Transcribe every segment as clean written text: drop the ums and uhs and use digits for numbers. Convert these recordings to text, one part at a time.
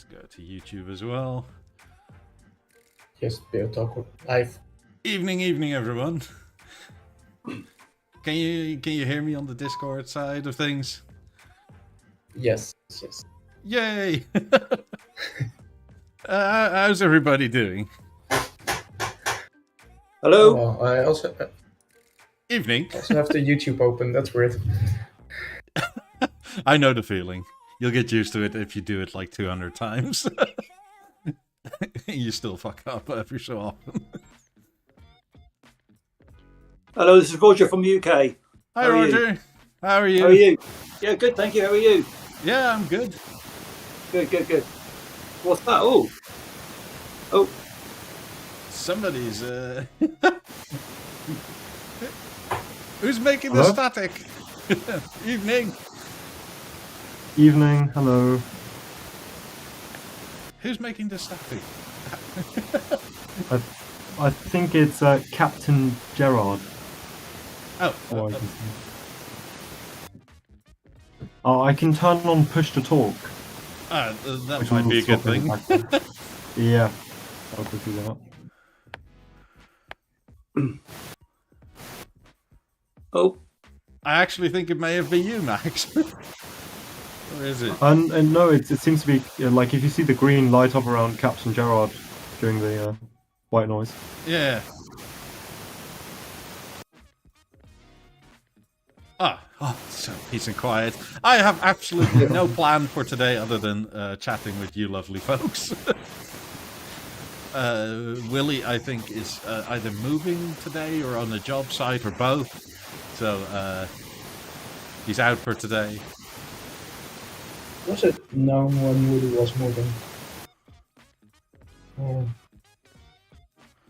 Let's go to YouTube as well. Yes, BeoTalk live. Evening, everyone. Can you hear me on the Discord side of things? Yes. Yay! How's everybody doing? Hello. Oh, well, I also Evening. also have the YouTube open. That's weird. I know the feeling. You'll get used to it if you do it like 200 times. You still fuck up every so often. Hello, this is Roger from the UK. Hi, Roger. How are you? How are you? Yeah, good, thank you. How are you? Yeah, I'm good. Good. What's that? Oh. Somebody's who's making the static? Evening. Hello. Who's making the static? I think it's Captain Gerard. Oh. I can turn on push to talk. That might be a good thing. Yeah, I'll go do that. Oh. I actually think it may have been you, Max. Or is it? And no, it seems to be like if you see the green light up around Captain Gerard during the white noise. Yeah. Oh, so peace and quiet. I have absolutely no plan for today other than chatting with you lovely folks. Willie, I think, is either moving today or on the job site or both. So he's out for today. Was it known when Woody was moving?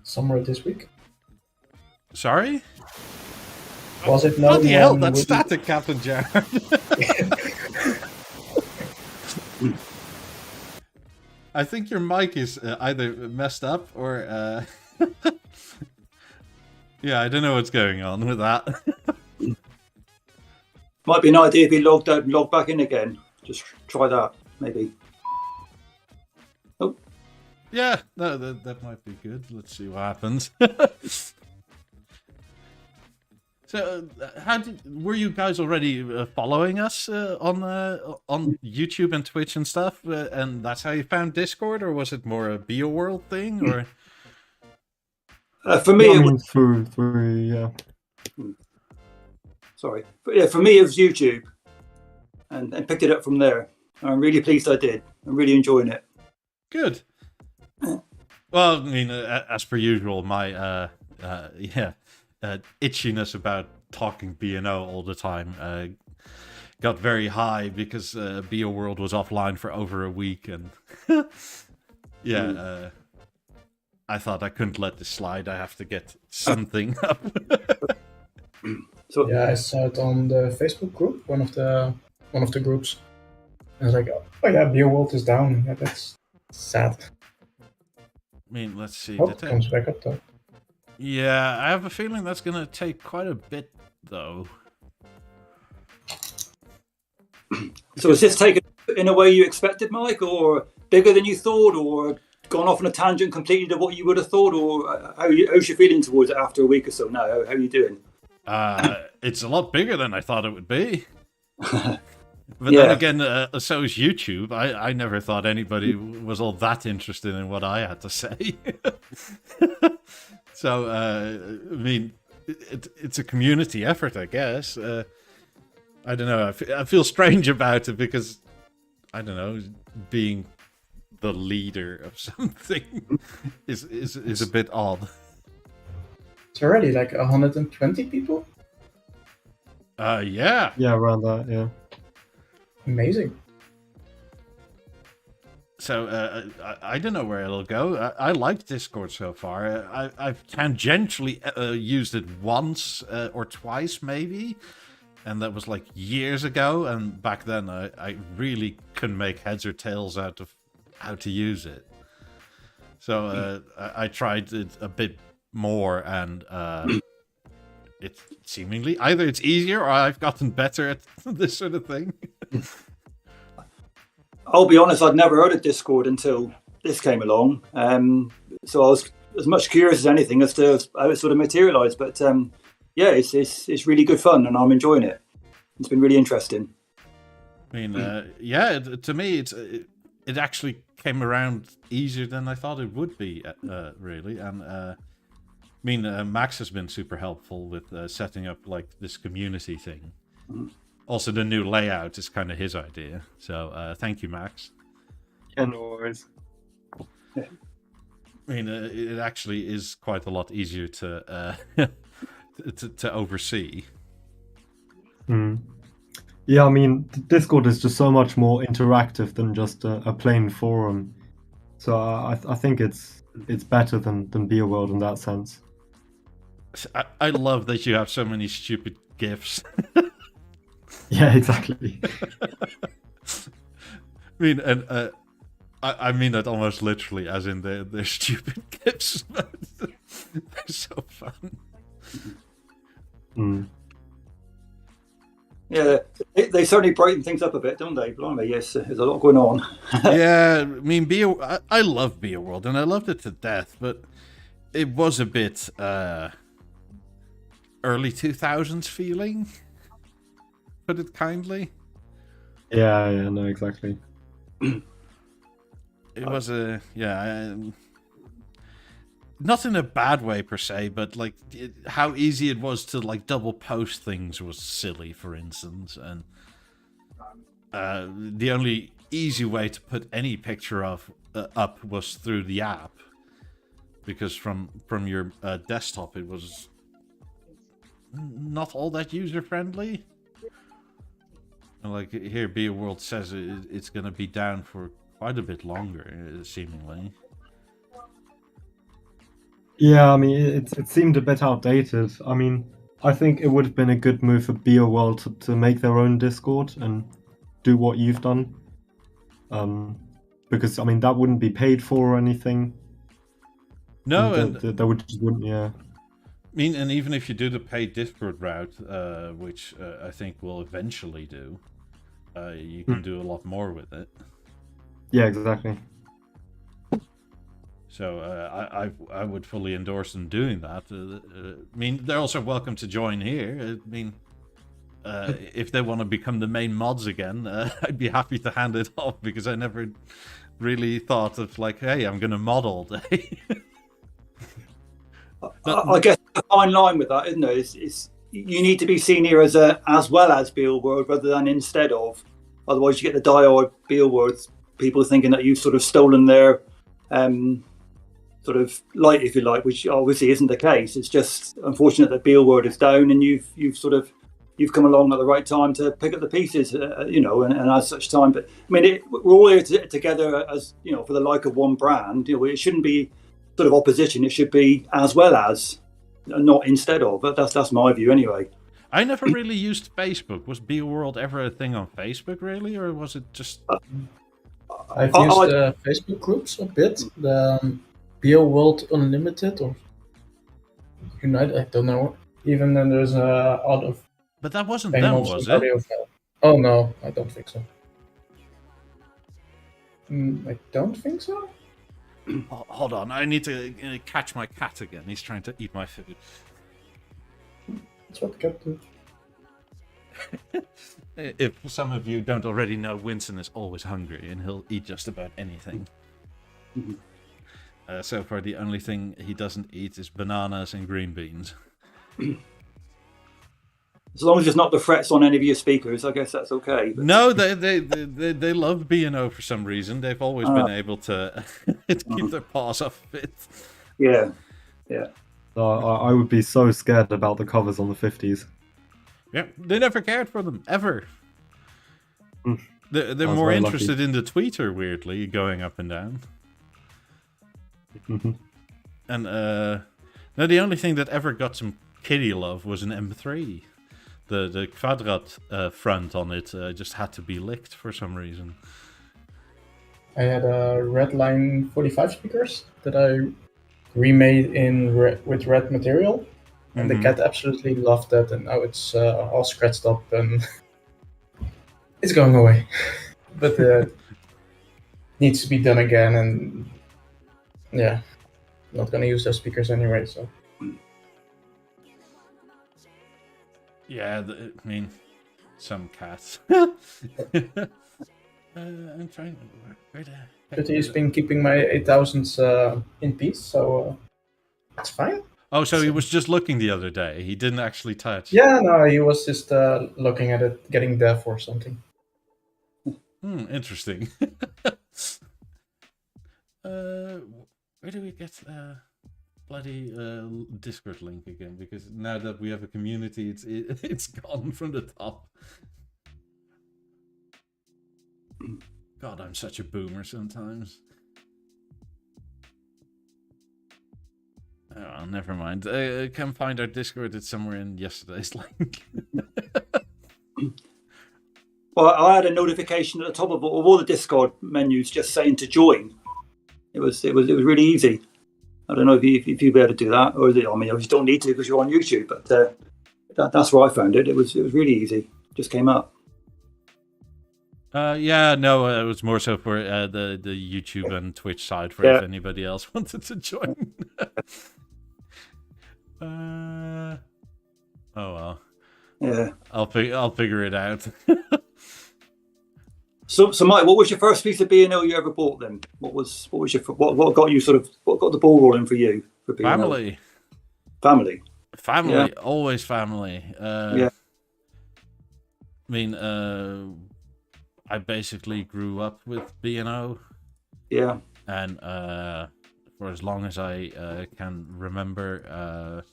Summer this week? Sorry? Was it known? Bloody hell, when that's Woody... static, Captain Jared. I think your mic is either messed up or... Yeah, I don't know what's going on with that. Might be an idea if he logged out and logged back in again. Just try that, maybe. Oh. Yeah, no, that might be good. Let's see what happens. So, were you guys already following us on YouTube and Twitch and stuff, and that's how you found Discord, or was it more a Beerworld thing, or? For me, it was through yeah. Sorry, but yeah, for me it was YouTube, and picked it up from there. I'm really pleased I did. I'm really enjoying it. Good. Well, I mean, as per usual, my itchiness about talking B&O all the time got very high because Beerworld was offline for over a week, and I thought I couldn't let this slide. I have to get something up. So yeah, I saw it on the Facebook group, one of the groups. I was like, oh yeah, Beerworld is down. Yeah, that's sad. I mean, let's see. Hope it comes back up though. Yeah, I have a feeling that's going to take quite a bit, though. So is this taken in a way you expected, Mike, or bigger than you thought, or gone off on a tangent completely to what you would have thought, or how's you feeling towards it after a week or so now? How are you doing? It's a lot bigger than I thought it would be. But then again, so is YouTube. I never thought anybody was all that interested in what I had to say. So, I mean, it's a community effort, I guess. I don't know. I feel strange about it because, I don't know, being the leader of something is a bit odd. It's already like 120 people? Yeah. Yeah, around that, yeah. Amazing. So, I don't know where it'll go. I like Discord so far. I've tangentially used it once or twice, maybe. And that was like years ago. And back then, I really couldn't make heads or tails out of how to use it. So, I tried it a bit more. And it seemingly, either it's easier or I've gotten better at this sort of thing. I'll be honest, I'd never heard of Discord until this came along. So I was as much curious as anything as to how it sort of materialised. But yeah, it's really good fun, and I'm enjoying it. It's been really interesting. I mean, yeah, to me, it actually came around easier than I thought it would be, really. And I mean, Max has been super helpful with setting up like this community thing. Mm-hmm. Also, the new layout is kind of his idea. So thank you, Max. Yeah, no worries. Yeah. I mean, it actually is quite a lot easier to to oversee. Mm. Yeah, I mean, Discord is just so much more interactive than just a plain forum. So I think it's better than Beerworld in that sense. I love that you have so many stupid GIFs. Yeah, exactly. I mean, and I mean that almost literally, as in they're stupid GIFs, but they're so fun. Mm. Yeah, they certainly brighten things up a bit, don't they? Blimey, yes, there's a lot going on. Yeah, I mean, I love Beerworld, and I loved it to death, but it was a bit early 2000s feeling, put it kindly. Yeah, no, exactly. It was not in a bad way per se, but like how easy it was to like double post things was silly, for instance, and the only easy way to put any picture up was through the app, because from your desktop it was not all that user friendly. And like here, Beerworld says it's going to be down for quite a bit longer, seemingly. Yeah, I mean, it seemed a bit outdated. I mean, I think it would have been a good move for Beerworld to make their own Discord and do what you've done. Because, I mean, that wouldn't be paid for or anything. No, and that wouldn't, yeah. I mean, and even if you do the paid Discord route, which I think we'll eventually do, you can do a lot more with it. Yeah, exactly. So I would fully endorse them doing that. I mean, they're also welcome to join here. I mean, if they want to become the main mods again, I'd be happy to hand it off, because I never really thought of like, hey, I'm going to mod all day. I guess a fine line with that, isn't it? It's you need to be seen here as well as Beerworld rather than instead of. Otherwise, you get the diehard Beerworld people thinking that you've sort of stolen their sort of light, if you like, which obviously isn't the case. It's just unfortunate that Beerworld is down, and you've come along at the right time to pick up the pieces, and as such time. But I mean, we're all here together as for the like of one brand. It shouldn't be sort of opposition. It should be as well as, not instead of. But that's my view anyway. I never really used Facebook. Was Beerworld ever a thing on Facebook, really, or was it just? I've used Facebook groups a bit. The Beerworld Unlimited or Unite, I don't know. Even then, there's Audiophile. But that wasn't them, was it? Audiophile. Oh no, I don't think so. I don't think so. Hold on, I need to catch my cat again. He's trying to eat my food. That's what cat do. If some of you don't already know, Winston is always hungry and he'll eat just about anything. So far, the only thing he doesn't eat is bananas and green beans. As long as it's not the frets on any of your speakers, I guess that's okay. But... No, they love B&O for some reason. They've always been able to keep their paws off of it. Yeah. I would be so scared about the covers on the 50s. Yeah, they never cared for them, ever. They're more interested in the tweeter, weirdly, going up and down. And now the only thing that ever got some kitty love was an M3. The Quadrat front on it just had to be licked for some reason. I had a Redline 45 speakers that I remade with red material, and the cat absolutely loved that, and now it's all scratched up and it's going away. But needs to be done again, and yeah, not gonna use those speakers anyway. So Yeah, I mean, some cats. I'm trying. Where the heck but he's is it? been keeping my 8000s in peace, so it's fine. Oh, so he was just looking the other day. He didn't actually touch. Yeah, no, he was just looking at it, getting deaf or something. Interesting. Where do we get bloody Discord link again? Because now that we have a community, it's gone from the top. God, I'm such a boomer sometimes. Oh, never mind. Come find our Discord. It's somewhere in yesterday's link. Well, I had a notification at the top of all the Discord menus just saying to join. It was really easy. I don't know if you'd be able to do that, or I mean, you just don't need to because you're on YouTube. But that's where I found it. It was really easy. Just came up. Yeah, no, it was more so for the YouTube and Twitch side for if anybody else wanted to join. Oh well. Yeah. I'll figure it out. So Mike, what was your first piece of B&O you ever bought then? What got the ball rolling for you for B&O? Family. Yeah. Always family. Yeah. I mean, I basically grew up with B&O. Yeah. And for as long as I can remember,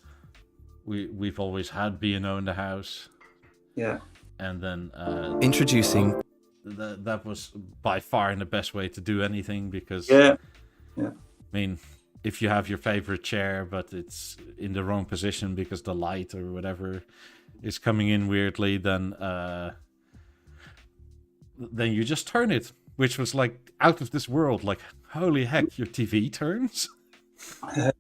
we've always had B&O in the house. Yeah. And then introducing. That was by far the best way to do anything because I mean, if you have your favorite chair but it's in the wrong position because the light or whatever is coming in weirdly, then you just turn it, which was like out of this world. Like, holy heck, your TV turns. I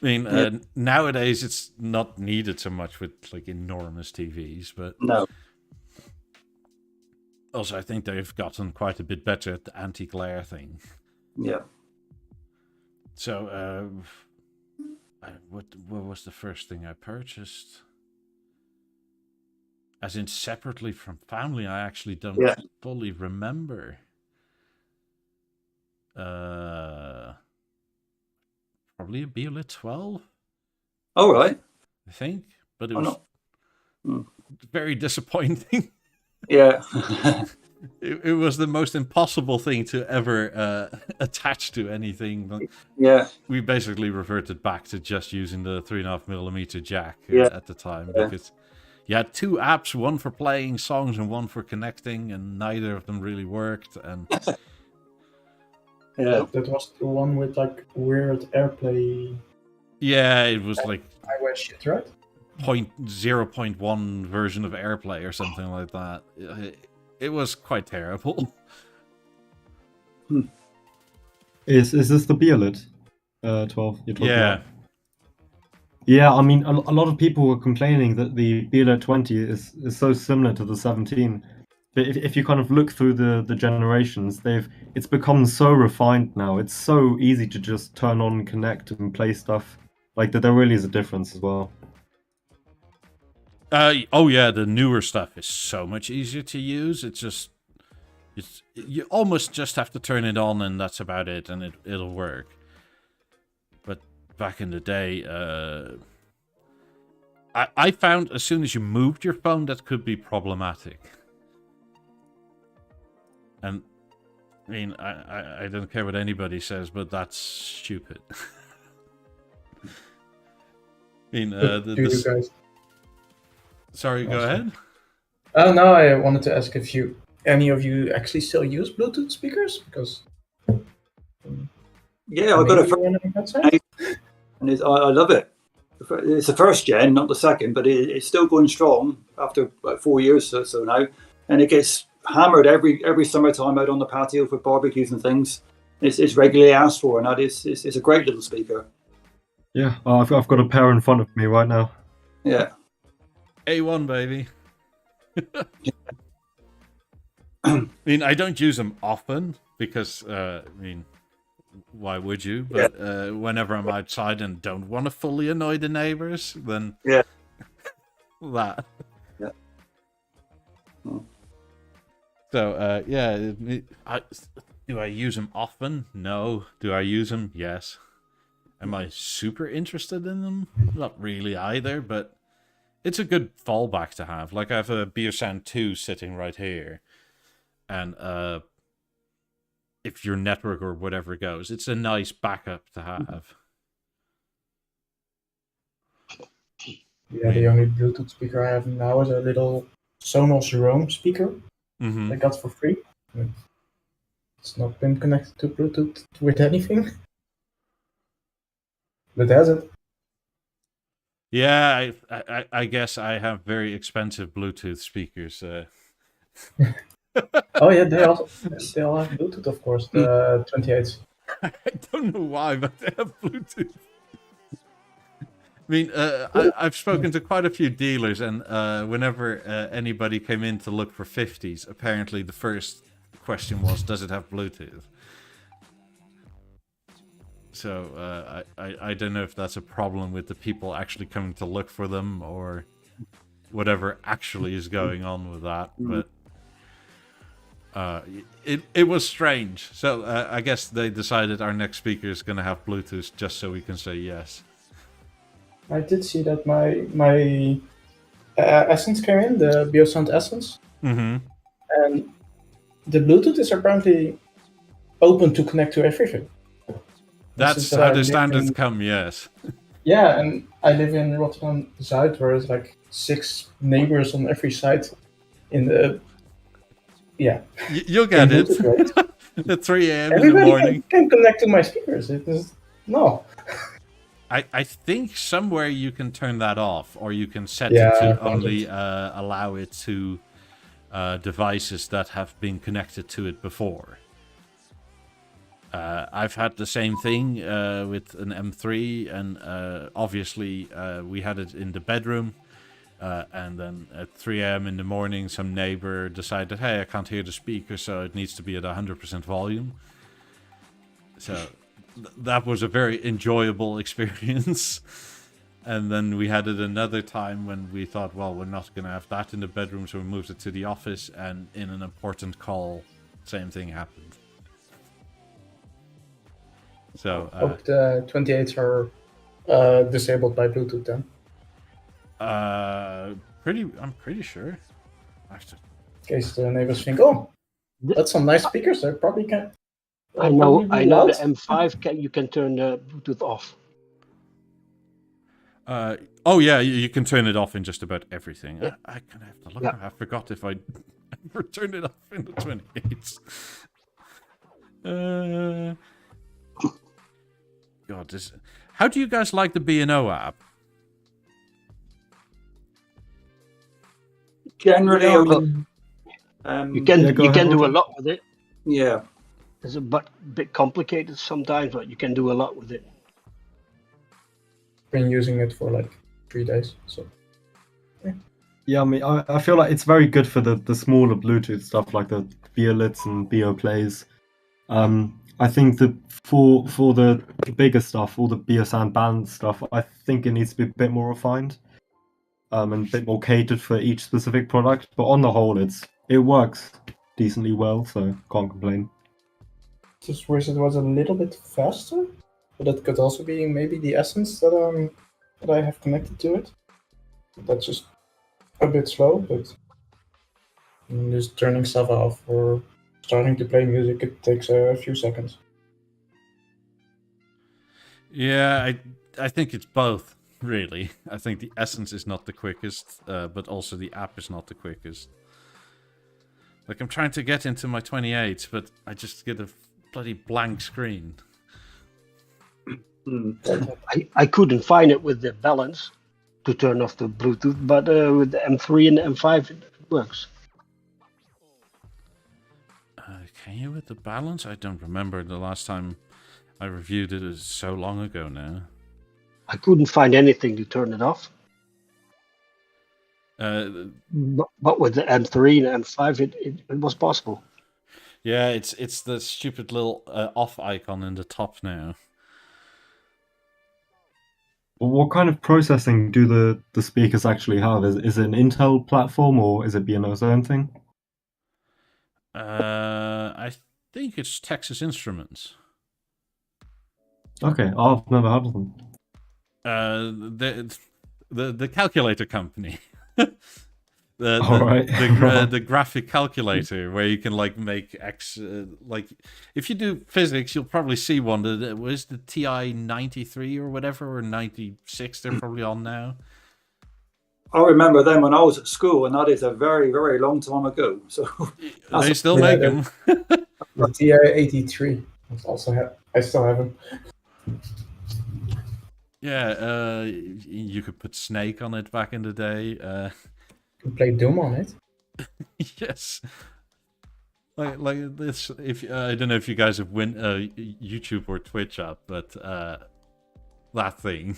mean, nowadays it's not needed so much with like enormous TVs, but no. Also, I think they've gotten quite a bit better at the anti-glare thing. Yeah. So, what was the first thing I purchased? As in separately from family, I actually don't fully remember. Probably a Beerworld 12. All right. I think, but it was very disappointing. Yeah. It was the most impossible thing to ever attach to anything. Yeah. We basically reverted back to just using the 3.5mm jack at the time because you had two apps, one for playing songs and one for connecting, and neither of them really worked. And that was the one with like weird AirPlay. Yeah, it was like iOS shit, right? 0.1 version of AirPlay or something like that. It was quite terrible. Is this the Beerworld 12 you're talking about? Yeah, I mean, a lot of people were complaining that the Beerworld 20 is so similar to the 17. But if you kind of look through the generations, it's become so refined now. It's so easy to just turn on, connect, and play stuff. Like that, there really is a difference as well. Oh yeah, the newer stuff is so much easier to use. You almost just have to turn it on and that's about it, and it'll work. But back in the day, I found as soon as you moved your phone, that could be problematic. And I mean, I don't care what anybody says, but that's stupid. I mean, you guys. Sorry, go ahead. Oh no, I wanted to ask if any of you actually still use Bluetooth speakers, because I've got a and I love it. It's the first gen, not the second, but it's still going strong after about 4 years or so now, and it gets hammered every summertime out on the patio for barbecues and things. It's regularly asked for, and it's a great little speaker. Yeah, I've got a pair in front of me right now. Yeah. A1, baby. I mean, I don't use them often because, why would you? But whenever I'm outside and don't want to fully annoy the neighbors, then Yeah. that. Yeah. Oh. So, do I use them often? No. Do I use them? Yes. Am I super interested in them? Not really either, but it's a good fallback to have. Like, I have a BeoSound 2 sitting right here. And if your network or whatever goes, it's a nice backup to have. Yeah, the only Bluetooth speaker I have now is a little Sonos Roam speaker I got for free. It's not been connected to Bluetooth with anything. But has it? Yeah, I guess I have very expensive Bluetooth speakers. Oh yeah, they all have Bluetooth, of course. The 28s. I don't know why, but they have Bluetooth. I mean, I've spoken to quite a few dealers, and whenever anybody came in to look for 50s, apparently the first question was, does it have Bluetooth? So I don't know if that's a problem with the people actually coming to look for them, or whatever actually is going on with that, but it was strange. So I guess they decided our next speaker is going to have Bluetooth just so we can say yes. I did see that my Essence came in, the BeoSound Essence, and the Bluetooth is apparently open to connect to everything. That's how the standards come, yes. Yeah, and I live in Rotterdam Zuid, where there's like 6 neighbors on every side. In the you'll get it. Right? At 3 a.m. Everybody in the morning. can connect to my speakers. It is no. I think somewhere you can turn that off, or you can set it to only allow it to devices that have been connected to it before. I've had the same thing with an M3, and obviously we had it in the bedroom, and then at 3 a.m. in the morning, some neighbor decided, hey, I can't hear the speaker, so it needs to be at 100% volume. So that was a very enjoyable experience. And then we had it another time when we thought, well, we're not going to have that in the bedroom, so we moved it to the office, and in an important call, same thing happened. So hope the 28s are disabled by Bluetooth then. I'm pretty sure. In case the neighbors think, oh, that's some nice speakers. I probably can. I know the M5 you can turn the Bluetooth off. Oh yeah, you can turn it off in just about everything. Yeah. I kind of have to look. Yeah. I forgot if I ever turned it off in the 28s. God, how do you guys like the B&O app? Generally, you can do a lot with it. Yeah, It's a bit complicated sometimes, but you can do a lot with it. Been using it for like 3 days, so. Yeah, I mean, I feel like it's very good for the smaller Bluetooth stuff like the Beerlits and BeoPlays. I think that for the bigger stuff, all the BeoSound band stuff, I think it needs to be a bit more refined, and a bit more catered for each specific product. But on the whole, it works decently well, so can't complain. Just wish it was a little bit faster, but that could also be maybe the Essence that I have connected to it. That's just a bit slow, but just turning stuff off or starting to play music, it takes a few seconds. Yeah, I think it's both, really. I think the Essence is not the quickest, but also the app is not the quickest. Like, I'm trying to get into my 28s, but I just get a bloody blank screen. I couldn't find it with the balance to turn off the Bluetooth, but with the M3 and the M5 it works. Can you with the balance? I don't remember the last time I reviewed it. Is so long ago now. I couldn't find anything to turn it off. But with the M3 and M5, it was possible. Yeah, it's the stupid little off icon in the top now. What kind of processing do the speakers actually have? Is it an Intel platform or is it B&O's own thing? I think it's Texas Instruments. Okay, I've never heard of them. The calculator company. Alright. the graphic calculator where you can like make like if you do physics you'll probably see one that was the TI 93 or whatever, or 96 they're probably on now. I remember them when I was at school, and that is a very, very long time ago. So they still make them. The TI 83 I still have them. Yeah, you could put Snake on it back in the day. You can play Doom on it. Yes. Like this. If I don't know if you guys have YouTube or Twitch up, but that thing.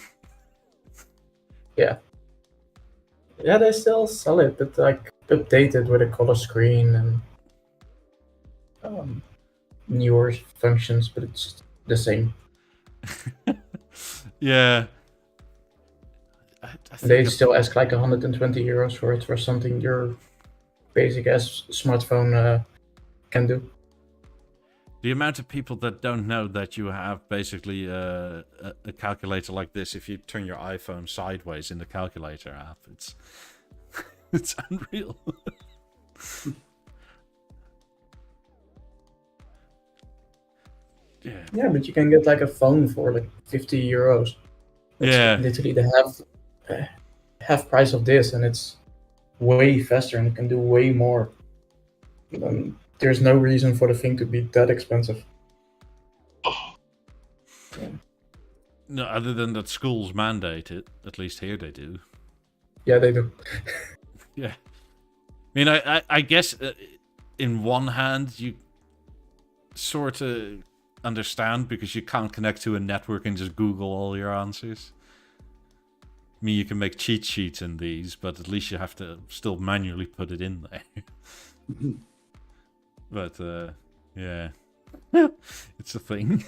Yeah. Yeah, they still sell it, but like updated with a color screen and newer functions, but it's the same. Yeah. They still ask like 120 euros for it, for something your basic ass smartphone can do. The amount of people that don't know that you have basically a calculator like this, if you turn your iPhone sideways in the calculator app, it's unreal. Yeah. Yeah, but you can get like a phone for like 50 euros. It's literally the half price of this, and it's way faster and it can do way more. There's no reason for the thing to be that expensive. Yeah. No, other than that schools mandate it. At least here they do. Yeah, they do. Yeah. I mean, I guess in one hand you sort of understand because you can't connect to a network and just Google all your answers. I mean, you can make cheat sheets in these, but at least you have to still manually put it in there. But, yeah. It's a thing.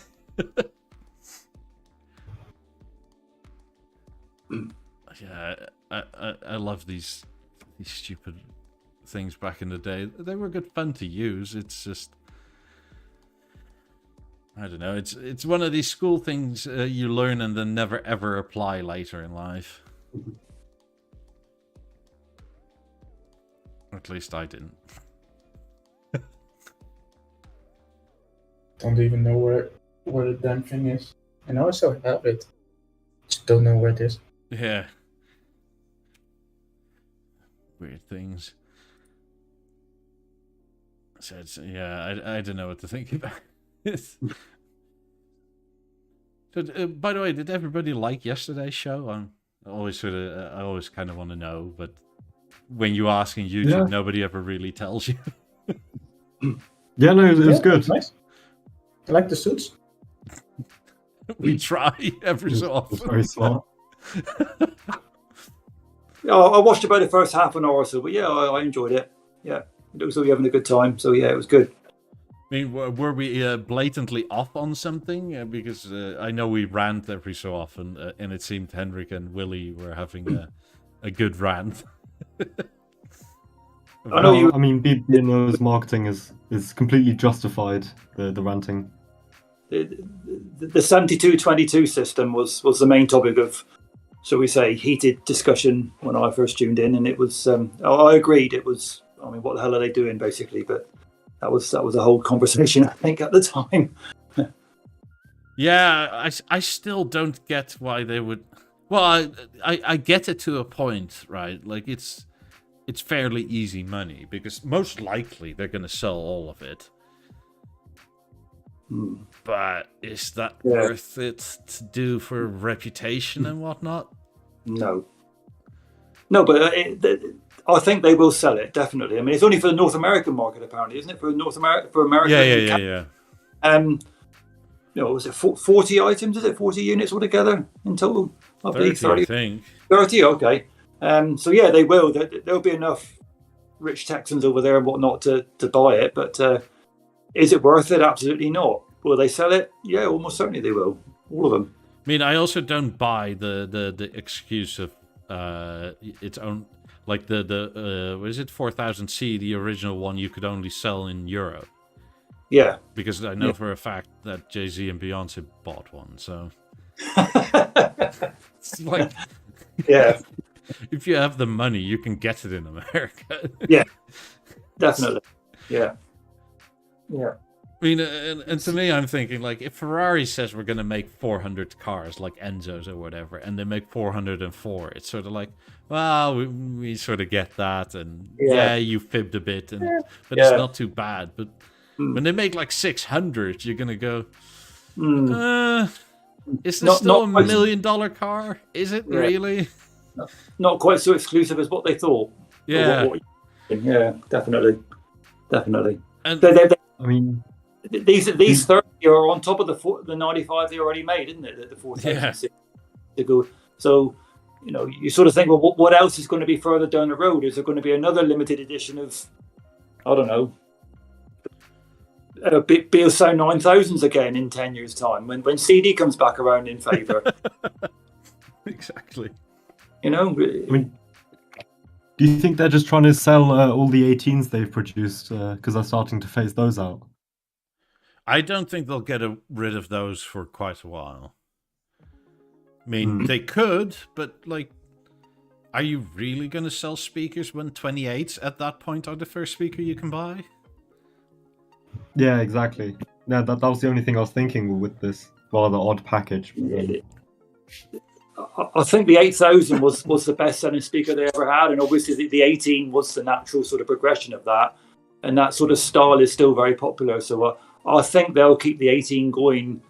Yeah, I love these stupid things back in the day. They were good fun to use. It's just... I don't know. It's one of these school things you learn and then never ever apply later in life. At least I didn't. Don't even know where the damn thing is. I know I still have it. Just don't know where it is. Yeah. Weird things. So I don't know what to think about this. So, by the way, did everybody like yesterday's show? I always kind of want to know, but when you ask in YouTube, nobody ever really tells you. Yeah, no, it was good. Nice. I like the suits. We try every so often. It's very smart. Yeah, I watched about the first half an hour or so, but yeah, I enjoyed it. Yeah, it was really having a good time. So yeah, it was good. I mean, were we blatantly off on something? Because I know we rant every so often, and it seemed Henrik and Willie were having a good rant. I know you. I mean, B&O's marketing is completely justified. The ranting. The 7222 system was the main topic of, shall we say, heated discussion when I first tuned in, and it was. I agreed. It was. I mean, what the hell are they doing, basically? But that was a whole conversation, I think, at the time. Yeah, I still don't get why they would. Well, I get it to a point, right? Like it's fairly easy money because most likely they're going to sell all of it. But is that worth it to do for reputation and whatnot? No, but I think they will sell it, definitely. I mean, it's only for the North American market, apparently, isn't it? For America. Yeah. Was it 40 items? Is it 40 units altogether in total? I believe 30, I think. 30, okay. So yeah, they will. There'll be enough rich Texans over there and whatnot to buy it. But is it worth it? Absolutely not. Will they sell it? Yeah, almost certainly they will. All of them. I mean, I also don't buy the excuse of its own, like the what is it, 4000C, the original one you could only sell in Europe. Yeah. Because I know for a fact that Jay-Z and Beyonce bought one, so it's like, yeah, if you have the money, you can get it in America. Yeah, definitely. Yeah. Yeah. I mean, and to me, I'm thinking, like, if Ferrari says we're going to make 400 cars, like Enzo's or whatever, and they make 404, it's sort of like, well, we sort of get that, and yeah you fibbed a bit, but it's not too bad. But when they make like 600, you're going to go, is this still $1 million car? Is it really? Not quite so exclusive as what they thought. Yeah. Yeah, definitely. And I mean, these 30 are on top of the 95 they already made, isn't it? The 4006 to go. So, you know, you sort of think, well, what else is going to be further down the road? Is there going to be another limited edition of, I don't know, BeoSound 9000s again in 10 years' time when CD comes back around in favour? Exactly. You know, I mean, do you think they're just trying to sell all the 18s they've produced because they're starting to phase those out? I don't think they'll get rid of those for quite a while. I mean, they could, but like, are you really going to sell speakers when 28s at that point are the first speaker you can buy? Yeah, exactly. Yeah, that was the only thing I was thinking with this rather odd package. I think the 8000 was the best selling speaker they ever had, and obviously the 18 was the natural sort of progression of that, and that sort of style is still very popular. So I think they'll keep the 18 going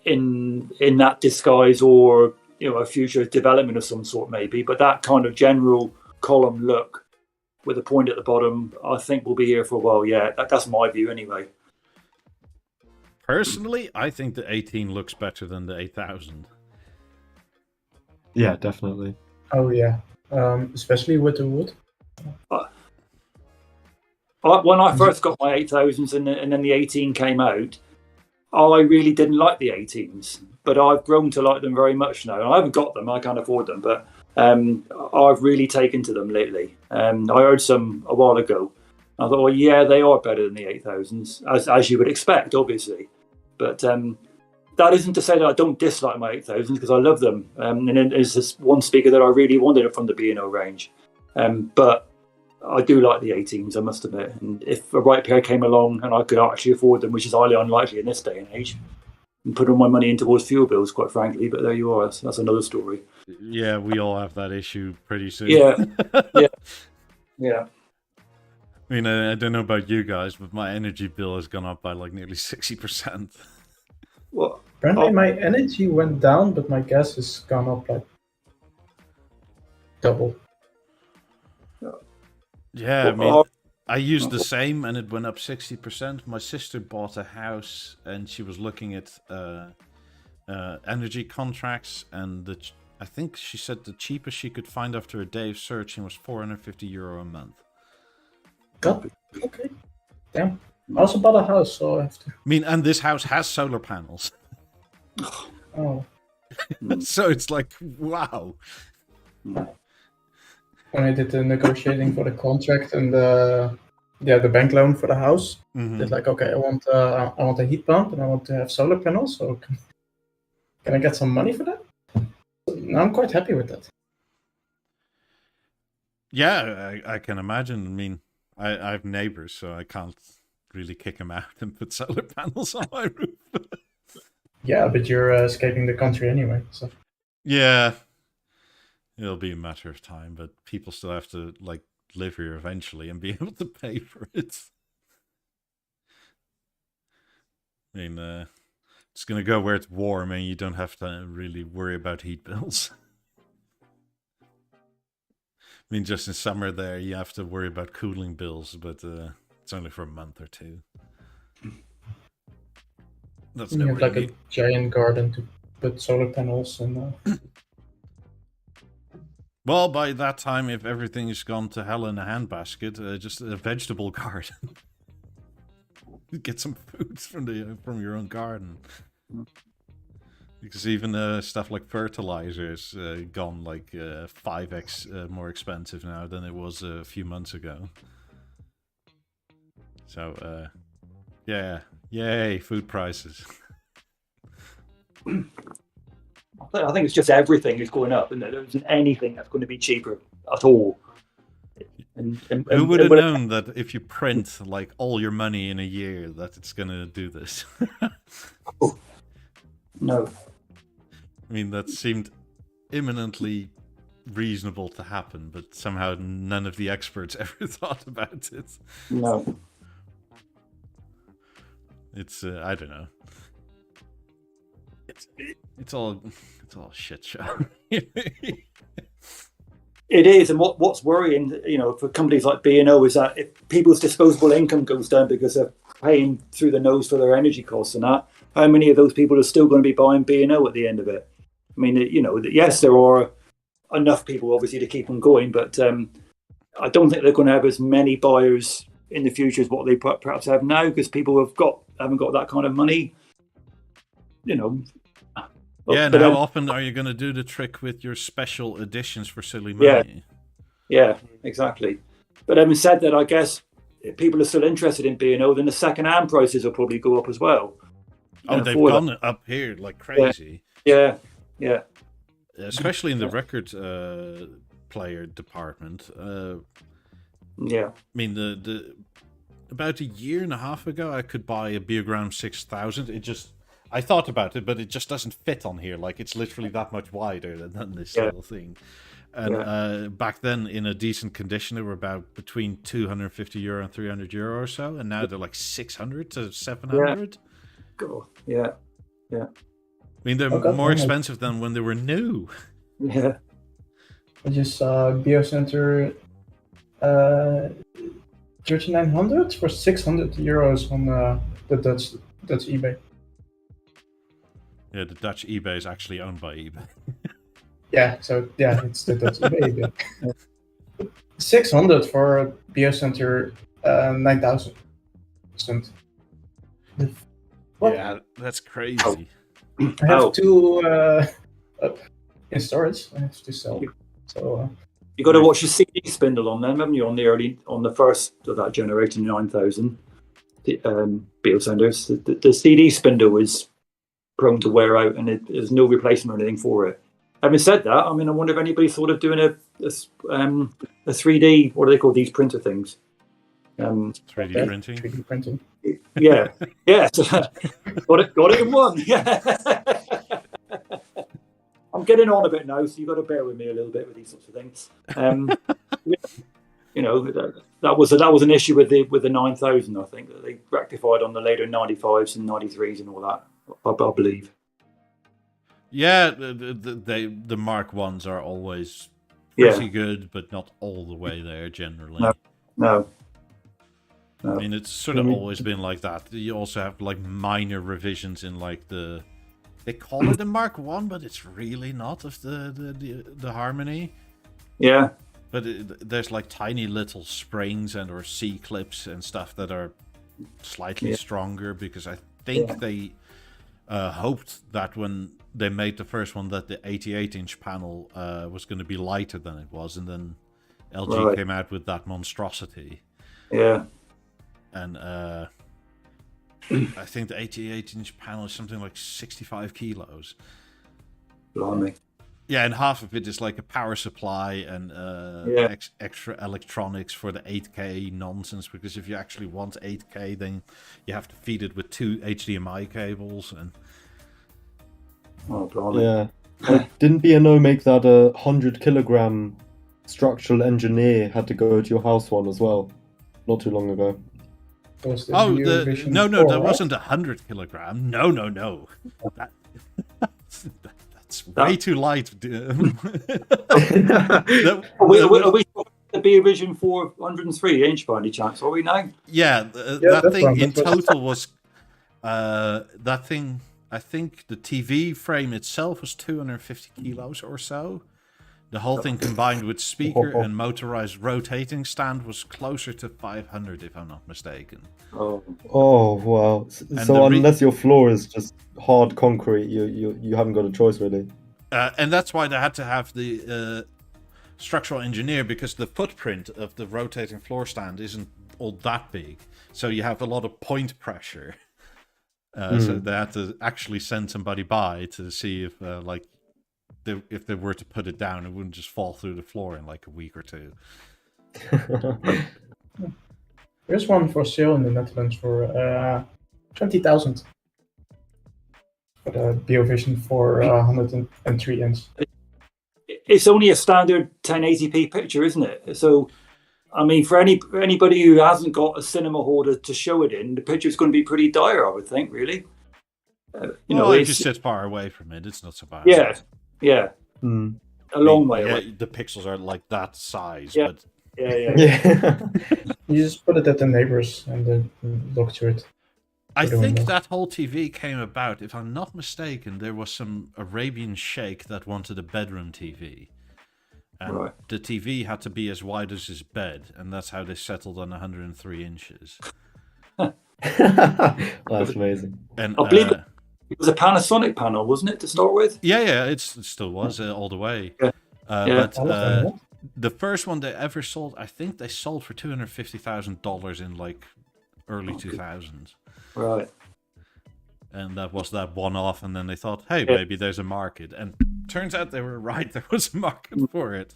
in that disguise, or you know, a future development of some sort maybe. But that kind of general column look with a point at the bottom, I think will be here for a while. Yeah, that's my view anyway. Personally, I think the 18 looks better than the 8000. Yeah, definitely. Oh yeah, especially with the wood. When I first got my 8000s and then the 18 came out, I really didn't like the 18s, but I've grown to like them very much now. I haven't got them, I can't afford them, but I've really taken to them lately. I heard some a while ago. I thought, well, yeah, they are better than the 8000s, as you would expect, obviously. But that isn't to say that I don't dislike my 8000s, because I love them. And then there's this one speaker that I really wanted from the B&O range. But I do like the 18s, I must admit. And if a right pair came along and I could actually afford them, which is highly unlikely in this day and age, and put all my money in towards fuel bills, quite frankly. But there you are. That's another story. Yeah, we all have that issue pretty soon. Yeah. Yeah. I mean, I don't know about you guys, but my energy bill has gone up by like nearly 60%. Well, Apparently my energy went down, but my gas has gone up like double. Yeah, I mean, I used the same and it went up 60%. My sister bought a house and she was looking at energy contracts, and I think she said the cheapest she could find after a day of searching was €450 a month. God, okay. Damn. I also bought a house, so I have to... I mean, and this house has solar panels. Oh. So it's like, wow. When I did the negotiating for the contract and the bank loan for the house, it's like, okay, I want a heat pump and I want to have solar panels, so can I get some money for that? Now I'm quite happy with that. Yeah, I can imagine. I mean, I have neighbors, so I can't really kick them out and put solar panels on my roof. Yeah, but you're escaping the country anyway, so... Yeah. It'll be a matter of time, but people still have to like live here eventually and be able to pay for it. I mean, it's going to go where it's warm and you don't have to really worry about heat bills. I mean, just in summer there, you have to worry about cooling bills, but it's only for a month or two. That's you have like a giant garden to put solar panels and... Well, by that time, if everything has gone to hell in a handbasket, just a vegetable garden. Get some food from your own garden. Because even stuff like fertilizer has gone like 5x more expensive now than it was a few months ago. So, yeah, yay, food prices. I think it's just everything is going up, and there isn't anything that's going to be cheaper at all. And who would have known that if you print like all your money in a year, that it's going to do this? No. I mean, that seemed imminently reasonable to happen, but somehow none of the experts ever thought about it. No. It's I don't know. It's all shit show. It is, and what's worrying, for companies like B&O is that if people's disposable income goes down because they're paying through the nose for their energy costs and that, how many of those people are still going to be buying B&O at the end of it? I mean, yes, there are enough people obviously to keep them going, but I don't think they're going to have as many buyers in the future as what they perhaps have now, because people haven't got that kind of money. Yeah, and how often are you going to do the trick with your special editions for silly money? Yeah, exactly. But having said that, I guess if people are still interested in B&O, then the second-hand prices will probably go up as well. Oh, they've gone up here like crazy. Yeah. Especially in the record player department. Yeah. I mean, the about a year and a half ago, I could buy a Beogram 6000. I thought about it, but it just doesn't fit on here. Like, it's literally that much wider than this little thing. And back then, in a decent condition, they were about between €250 and €300 or so. And now they're like 600 to 700. Yeah. I mean, they're more expensive than when they were new. Yeah. I just saw BioCenter 3900 for €600 on the Dutch eBay. Yeah, the Dutch eBay is actually owned by eBay. It's the Dutch eBay. 600 for BioCenter 9000. Yeah, that's crazy. I have two up in storage. I have to sell. So you got to watch your CD spindle on them, haven't you? On the first of that generation 9000, the BioCenters, the CD spindle is prone to wear out, and there's no replacement or anything for it. Having said that, I mean, I wonder if anybody's thought of doing a 3D. What do they call these printer things? 3D printing. 3D printing. Yeah. Got it in one. Yeah. I'm getting on a bit now, so you've got to bear with me a little bit with these sorts of things. That was an issue with the 9000. I think that they rectified on the later 95s and 93s and all that. I believe. Yeah, the Mark Ones are always pretty good, but not all the way there generally. No. I mean, it's sort of always been like that. You also have like minor revisions in like they call it a Mark One, but it's really not of the Harmony. Yeah. But there's like tiny little springs or C clips and stuff that are slightly stronger, because I think they hoped that when they made the first one that the 88-inch panel was going to be lighter than it was, and then LG came out with that monstrosity. Yeah. And I think the 88-inch panel is something like 65 kilos. Blimey. Yeah, and half of it is like a power supply and extra electronics for the 8K nonsense, because if you actually want 8K, then you have to feed it with 2 HDMI cables. And oh, blimey. Yeah. Didn't B&O make that 100-kilogram structural engineer had to go to your house one as well, not too long ago? No, that wasn't 100 kilogram. No. That's way too light. Are we the Beovision 403 inch by any chance? Are we now? Yeah, that thing in total was that thing. I think the TV frame itself was 250 kilos or so. The whole thing combined with speaker and motorized rotating stand was closer to 500, if I'm not mistaken. Oh, Wow. And So unless your floor is just hard concrete, you haven't got a choice really. And that's why they had to have the structural engineer, because the footprint of the rotating floor stand isn't all that big. So you have a lot of point pressure. So they had to actually send somebody by to see if, if they were to put it down, it wouldn't just fall through the floor in like a week or two. There's one for sale in the Netherlands for 20,000 for the BeoVision for 103 inch. it's only a standard 1080p picture, isn't it? So, I mean, for anybody who hasn't got a cinema hall to show it in, the picture's going to be pretty dire, I would think, really. If you sit far away from it, it's not so bad. Yeah. A long way away. The pixels are like that size, Yeah. but Yeah. You just put it at the neighbors and then look to it. I think that whole TV came about, if I'm not mistaken, there was some Arabian sheikh that wanted a bedroom TV. And the TV had to be as wide as his bed, and that's how they settled on 103 inches. That's amazing. And I believe it was a Panasonic panel, wasn't it, to start with? Yeah, it still was all the way. Yeah. But the first one they ever sold, I think they sold for $250,000 in like early 2000s. Right. And that was that one-off, and then they thought, hey, maybe there's a market. And turns out they were right, there was a market for it.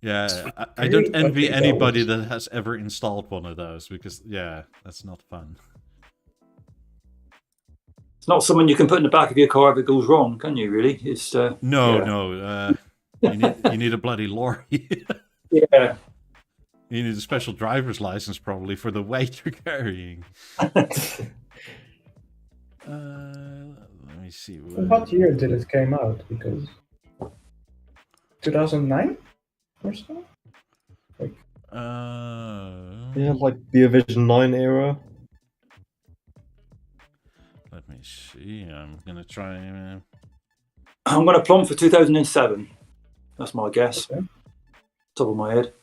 Yeah, I don't envy anybody that has ever installed one of those, because, that's not fun. It's not someone you can put in the back of your car if it goes wrong, can you, really? It's No. You need a bloody lorry. Yeah. You need a special driver's license, probably, for the weight you're carrying. Let me see. What year did it came out? Because 2009 or so? Like BeoVision 9 era. Let me see. I'm gonna try. I'm gonna plumb for 2007. That's my guess. Okay. Top of my head.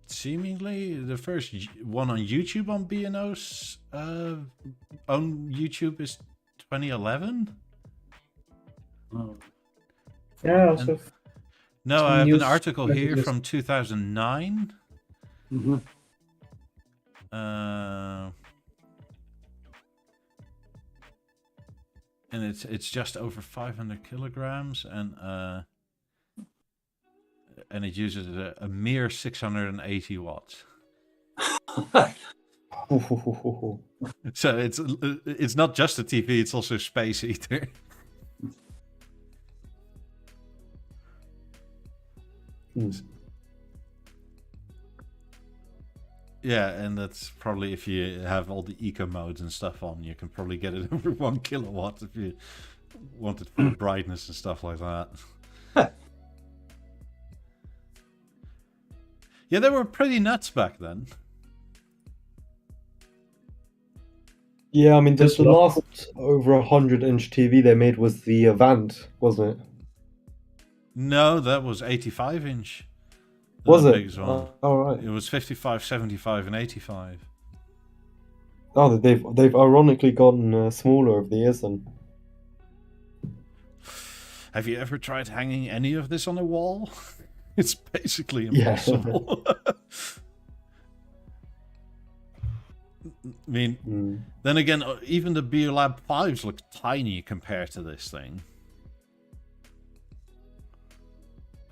Seemingly, the first one on YouTube on B&O's on YouTube is 2011. Yeah. Also, no, I have an article here from 2009. Mm-hmm. And it's just over 500 kilograms, and it uses a mere 680 watts. So it's not just a TV; it's also a space heater. Yeah, and that's probably if you have all the eco modes and stuff on, you can probably get it over 1 kilowatt if you want it for brightness and stuff like that. Yeah, they were pretty nuts back then. Yeah, I mean, the last over 100-inch TV they made was the Avant, wasn't it? No, that was 85-inch. Was it? Biggest one. Oh, right. It was 55, 75, and 85. Oh, they've ironically gotten smaller over the years then. Have you ever tried hanging any of this on a wall? It's basically impossible. Yeah. I mean, then again, even the BeoLab 5s look tiny compared to this thing.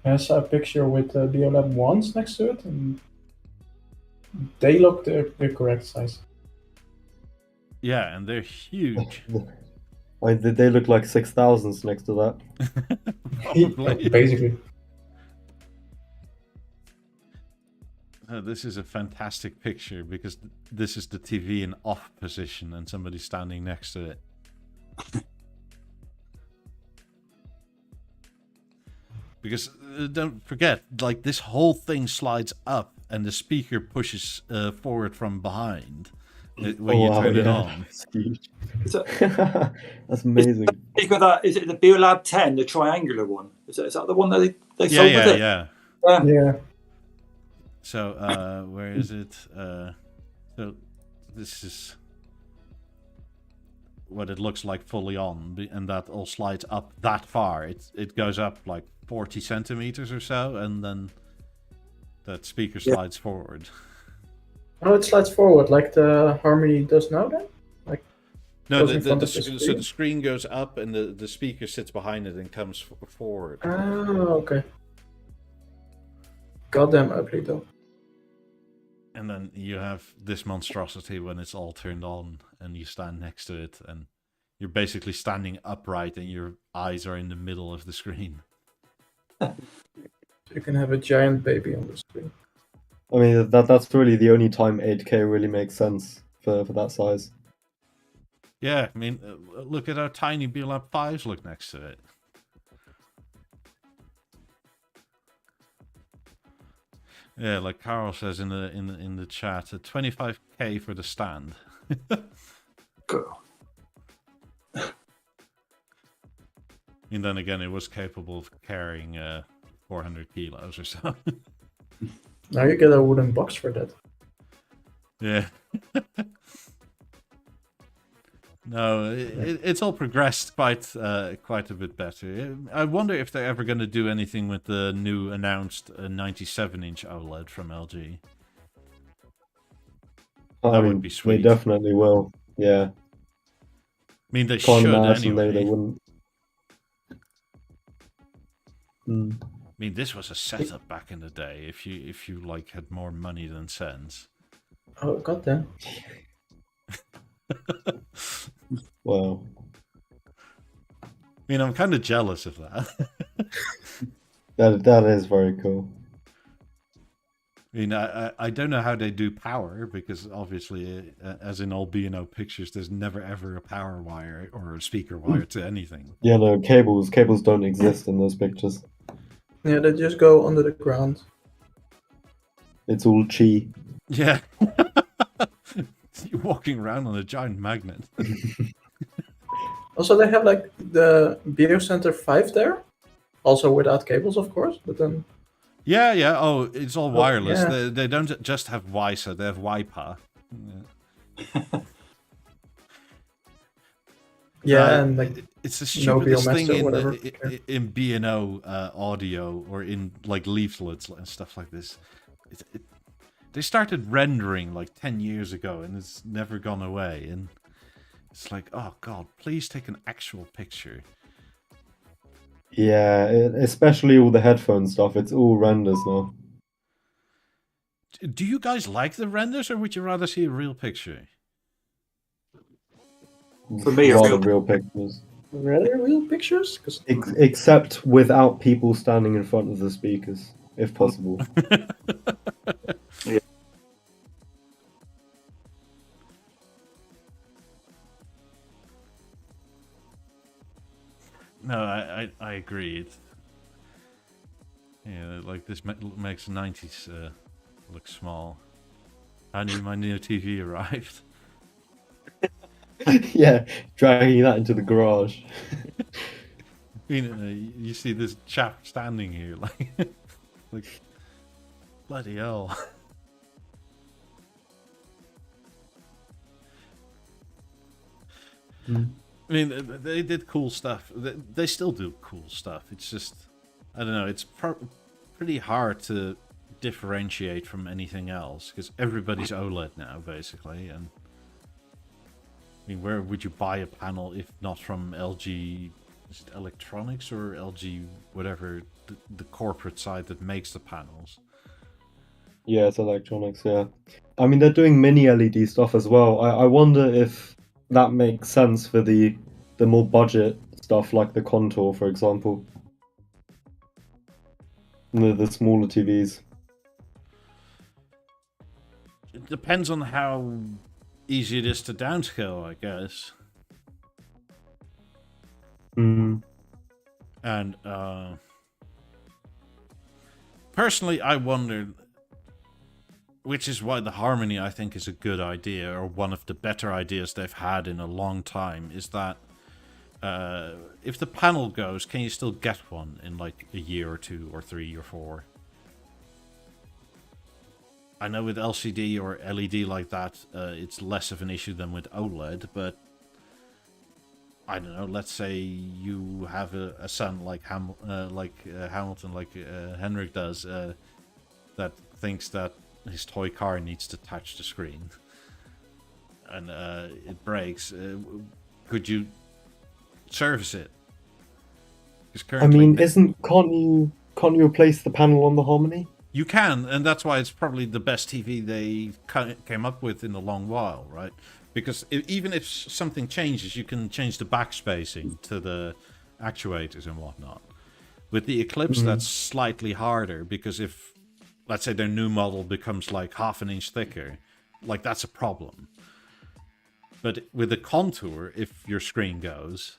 I saw a picture with the BeoLab 1s next to it, and they look the correct size. Yeah, and they're huge. They look like 6,000s next to that. Probably. Basically. This is a fantastic picture because this is the TV in off position and somebody standing next to it. Because don't forget, like, this whole thing slides up and the speaker pushes forward from behind. when you turn it on. It's huge. Is it, That's amazing. you got that? Is it the BeoLab 10, the triangular one? Is that the one that they sold with it? Yeah. Yeah. So where is it? So this is what it looks like fully on, and that all slides up that far. It goes up like 40 centimeters or so, and then that speaker slides forward. Oh, it slides forward like the Harmony does now then? Like No, goes in front of the so screen? the screen goes up, and the speaker sits behind it and comes forward. Oh, okay. Goddamn ugly though. And then you have this monstrosity when it's all turned on, and you stand next to it, and you're basically standing upright, and your eyes are in the middle of the screen. You can have a giant baby on the screen. I mean, that's really the only time 8K really makes sense for that size. Yeah, I mean, look at how tiny BeoLab 5s look next to it. Yeah, like Carl says in the chat, 25k for the stand. Cool. And then again, it was capable of carrying 400 kilos or so. Now you get a wooden box for that. Yeah. No, it's all progressed quite a bit better. I wonder if they're ever going to do anything with the new announced 97-inch OLED from LG. That would be sweet. They definitely will. Yeah. I mean, they Can't should imagine anyway. they wouldn't. I mean, this was a setup back in the day. If you like had more money than sense. Oh, goddamn. Wow. I mean, I'm kind of jealous of that. That is very cool. I mean, I don't know how they do power, because obviously, as in all B&O pictures, there's never ever a power wire or a speaker wire to anything. Yeah, no, cables don't exist in those pictures. Yeah, they just go under the ground. It's all chi. Yeah. You're walking around on a giant magnet. Also, they have like the Video Center 5 there. Also without cables, of course, but then... Yeah. Oh, it's all wireless. yeah. They don't just have WiSA, they have WiPA. Yeah, and like it's the no stupidest BMS thing or whatever. in B&O audio, or in like leaflets and stuff like this. They started rendering like 10 years ago, and it's never gone away. And it's like, oh god, please take an actual picture. Yeah, especially all the headphone stuff. It's all renders now. Do you guys like the renders, or would you rather see a real picture? For me, a rather real- real pictures. Really real pictures? 'Cause Except without people standing in front of the speakers, if possible. Yeah. No, I agree. It's, yeah, like this makes 90s look small. I knew my new TV arrived. Yeah, dragging that into the garage. You see this chap standing here, like bloody hell. I mean, they did cool stuff. They still do cool stuff. It's just, I don't know, it's pretty hard to differentiate from anything else, because everybody's OLED now, basically. And I mean, where would you buy a panel if not from LG Electronics or LG whatever, the corporate side that makes the panels? Yeah, it's electronics, yeah. I mean, they're doing mini LED stuff as well. I wonder if that makes sense for the more budget stuff, like the Contour, for example. The smaller TVs. It depends on how easy it is to downscale, I guess. Mm. And personally, I wondered, which is why the harmony, I think, is a good idea, or one of the better ideas they've had in a long time, is that if the panel goes, can you still get one in like a year or 2 or 3 or 4? I know with LCD or LED like that, it's less of an issue than with OLED, but I don't know, let's say you have a son like Hamilton, like Henrik does, that thinks that his toy car needs to touch the screen, and it breaks. Could you service it? I mean, can't you replace the panel on the Harmony? You can, and that's why it's probably the best TV they came up with in a long while, right? Because even if something changes, you can change the backspacing to the actuators and whatnot. With the Eclipse, that's slightly harder, because if, let's say, their new model becomes like half an inch thicker, like that's a problem. But with the Contour, if your screen goes,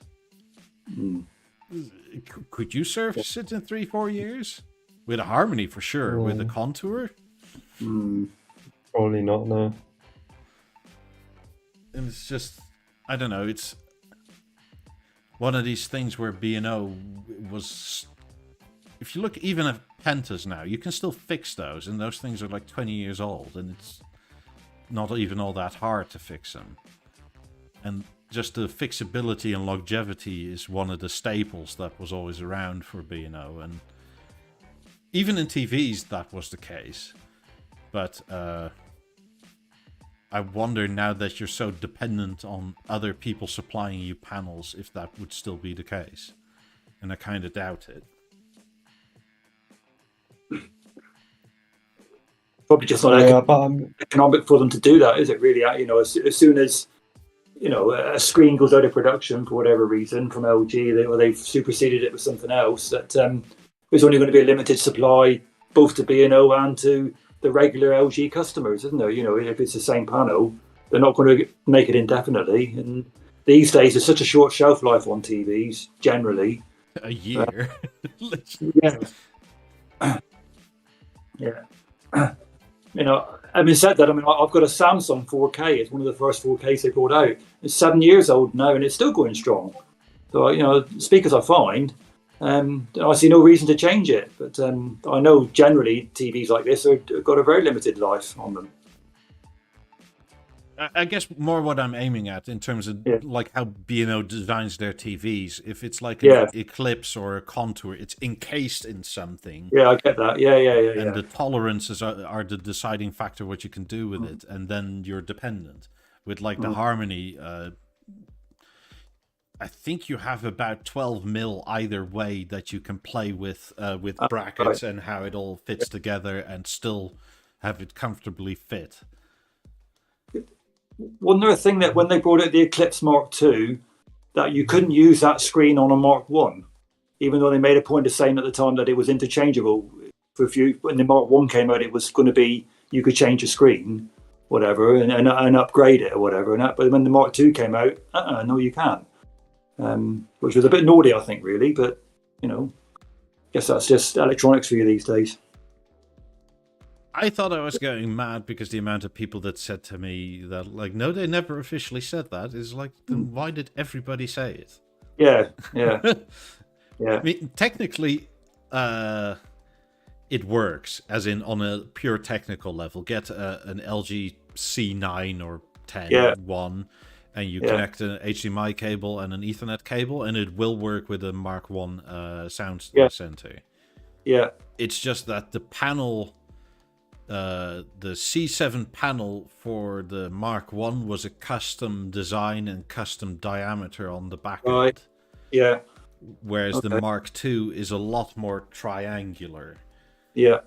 could you service it in 3-4 years? With a Harmony, for sure. With a Contour? Probably not, no. And it's just, I don't know, it's one of these things where B&O was... If you look even at Pentas now, you can still fix those, and those things are like 20 years old, and it's not even all that hard to fix them. And just the fixability and longevity is one of the staples that was always around for B&O, and even in TVs that was the case. But I wonder, now that you're so dependent on other people supplying you panels, if that would still be the case. And I kind of doubt it. Probably just not economic for them to do that, is it really? You know, as soon as, you know, a screen goes out of production for whatever reason from LG, they've superseded it with something else, that there's only going to be a limited supply both to B&O and to the regular LG customers, isn't there? You know, if it's the same panel, they're not going to make it indefinitely. And these days, there's such a short shelf life on TVs, generally. A year. Yeah. You know, having said that, I mean, I've got a Samsung 4K. It's one of the first 4Ks they brought out. It's 7 years old now, and it's still going strong. So, you know, speakers are fine. I see no reason to change it. But I know generally TVs like this have got a very limited life on them. I guess more what I'm aiming at in terms of like how B&O designs their TVs. If it's like an Eclipse or a Contour, it's encased in something. Yeah, I get that. Yeah. And the tolerances are the deciding factor what you can do with it, and then you're dependent. With like the Harmony, I think you have about 12 mil either way that you can play with brackets and how it all fits together and still have it comfortably fit. Wasn't there a thing that when they brought out the Eclipse Mark II, that you couldn't use that screen on a Mark I, even though they made a point of saying at the time that it was interchangeable. When the Mark I came out, it was going to be, you could change the screen, whatever, and upgrade it or whatever. But when the Mark II came out, no, you can't. Which was a bit naughty, I think, really. But, you know, I guess that's just electronics for you these days. I thought I was going mad because the amount of people that said to me that, like, no, they never officially said that, is like, then why did everybody say it? Yeah. I mean, technically, it works, as in on a pure technical level. Get an LG C9 or 10 one, and you connect an HDMI cable and an Ethernet cable, and it will work with a Mark I sound center. Yeah. It's just that the panel... the C7 panel for the Mark I was a custom design and custom diameter on the back end. Yeah. Whereas the Mark II is a lot more triangular. Yeah.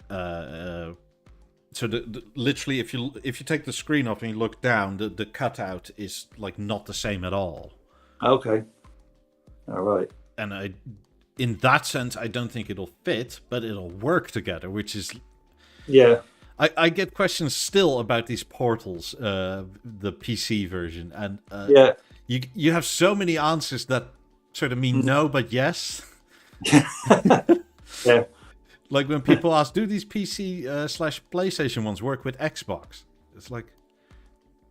So literally, if you take the screen off and you look down, the cutout is like not the same at all. Okay. All right. And in that sense, I don't think it'll fit, but it'll work together, which is... Yeah. I get questions still about these portals, the PC version, and you have so many answers that sort of mean no, but yes. Yeah. Like when people ask, do these PC slash PlayStation ones work with Xbox? It's like,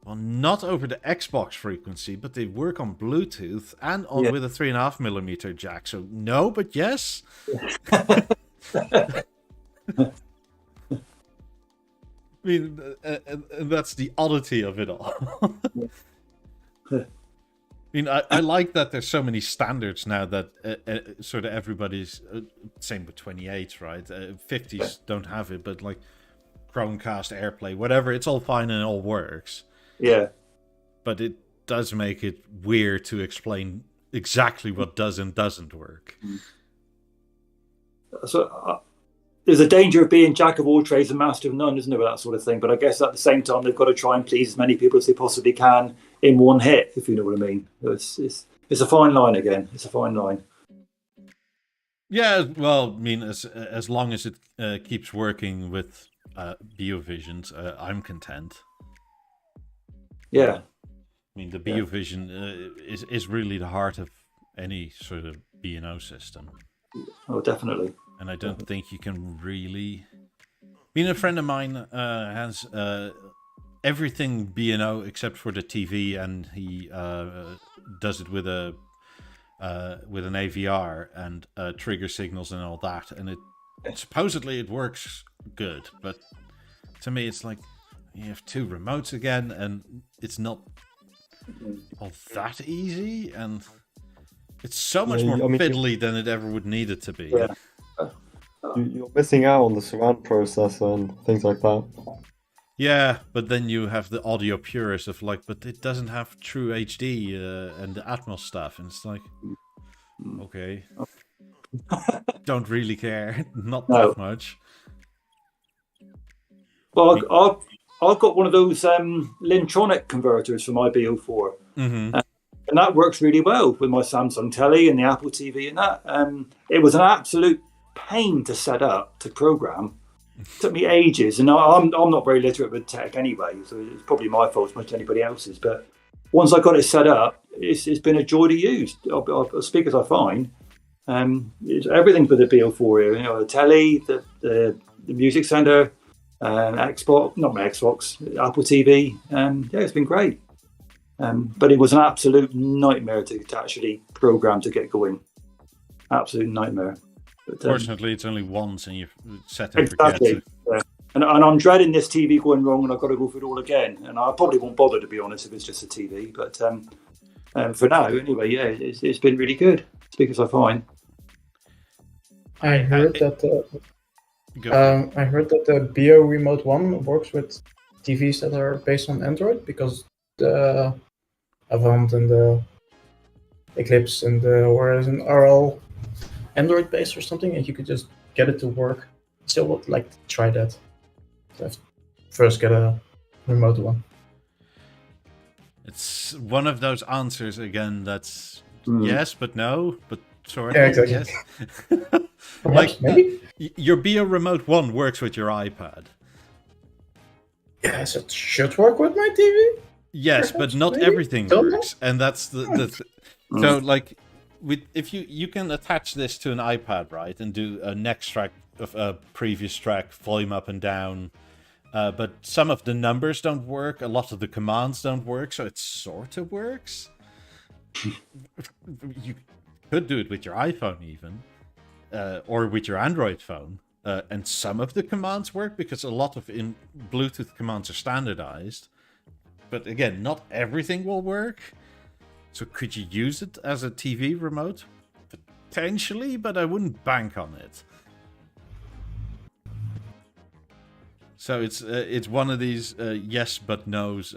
well, not over the Xbox frequency, but they work on Bluetooth and on with a 3.5mm jack. So no, but yes. I mean, and that's the oddity of it all. I mean, I like that there's so many standards now that sort of everybody's same with 28, right? 50s don't have it, but like Chromecast, AirPlay, whatever, it's all fine and it all works. Yeah. But it does make it weird to explain exactly what does and doesn't work. So there's a danger of being jack of all trades and master of none, isn't there, with that sort of thing? But I guess at the same time, they've got to try and please as many people as they possibly can in one hit, if you know what I mean. It's a fine line again. It's a fine line. Yeah, well, I mean, as long as it keeps working with BeoVisions, I'm content. Yeah. I mean, the BeoVision is really the heart of any sort of B&O system. Oh, definitely. And I don't think you can really... I mean, a friend of mine has everything B&O except for the TV, and he does it with an AVR and trigger signals and all that. And supposedly it works good, but to me it's like you have two remotes again, and it's not all that easy, and it's so much more fiddly than it ever would need it to be. Yeah. You're missing out on the surround processor and things like that. Yeah, but then you have the audio purists of like, but it doesn't have true HD and the Atmos stuff, and it's like, okay, don't really care, not that much. Well, I've got one of those Lintronic converters for my BO4, and that works really well with my Samsung telly and the Apple TV and that. It was an absolute pain to set up, to program. It took me ages, and I'm not very literate with tech anyway, so it's probably my fault as much as anybody else's. But once I got it set up, it's been a joy to use. Speakers are fine. Everything's with the BO4 here. You know, the telly, the music center, Xbox, not my Xbox, Apple TV. Yeah, it's been great. But it was an absolute nightmare to actually program to get going. Absolute nightmare. But, fortunately, it's only once, and you set and exactly, forget. Yeah. And I'm dreading this TV going wrong, and I've got to go through it all again. And I probably won't bother, to be honest, if it's just a TV. But for now, anyway, yeah, it's been really good. Speakers are fine. I heard that the Beo Remote 1 works with TVs that are based on Android, because the Avant and the Eclipse and the Horizon are all Android based or something, and you could just get it to work. Still would like to try that. So I have to first get a remote one. It's one of those answers again that's yes but no, but sort of. Yeah, exactly. Yes. Perhaps, maybe? Your Beo Remote 1 works with your iPad. Yes, it should work with my TV. Yes, perhaps, but not maybe? everything Don't works, and that's so like. If you can attach this to an iPad, right, and do a next track of a previous track, volume up and down, but some of the numbers don't work, a lot of the commands don't work, so it sort of works. You could do it with your iPhone even, or with your Android phone, and some of the commands work because a lot of Bluetooth commands are standardized, but again, not everything will work. So could you use it as a TV remote? Potentially, but I wouldn't bank on it. So it's one of these yes but no's.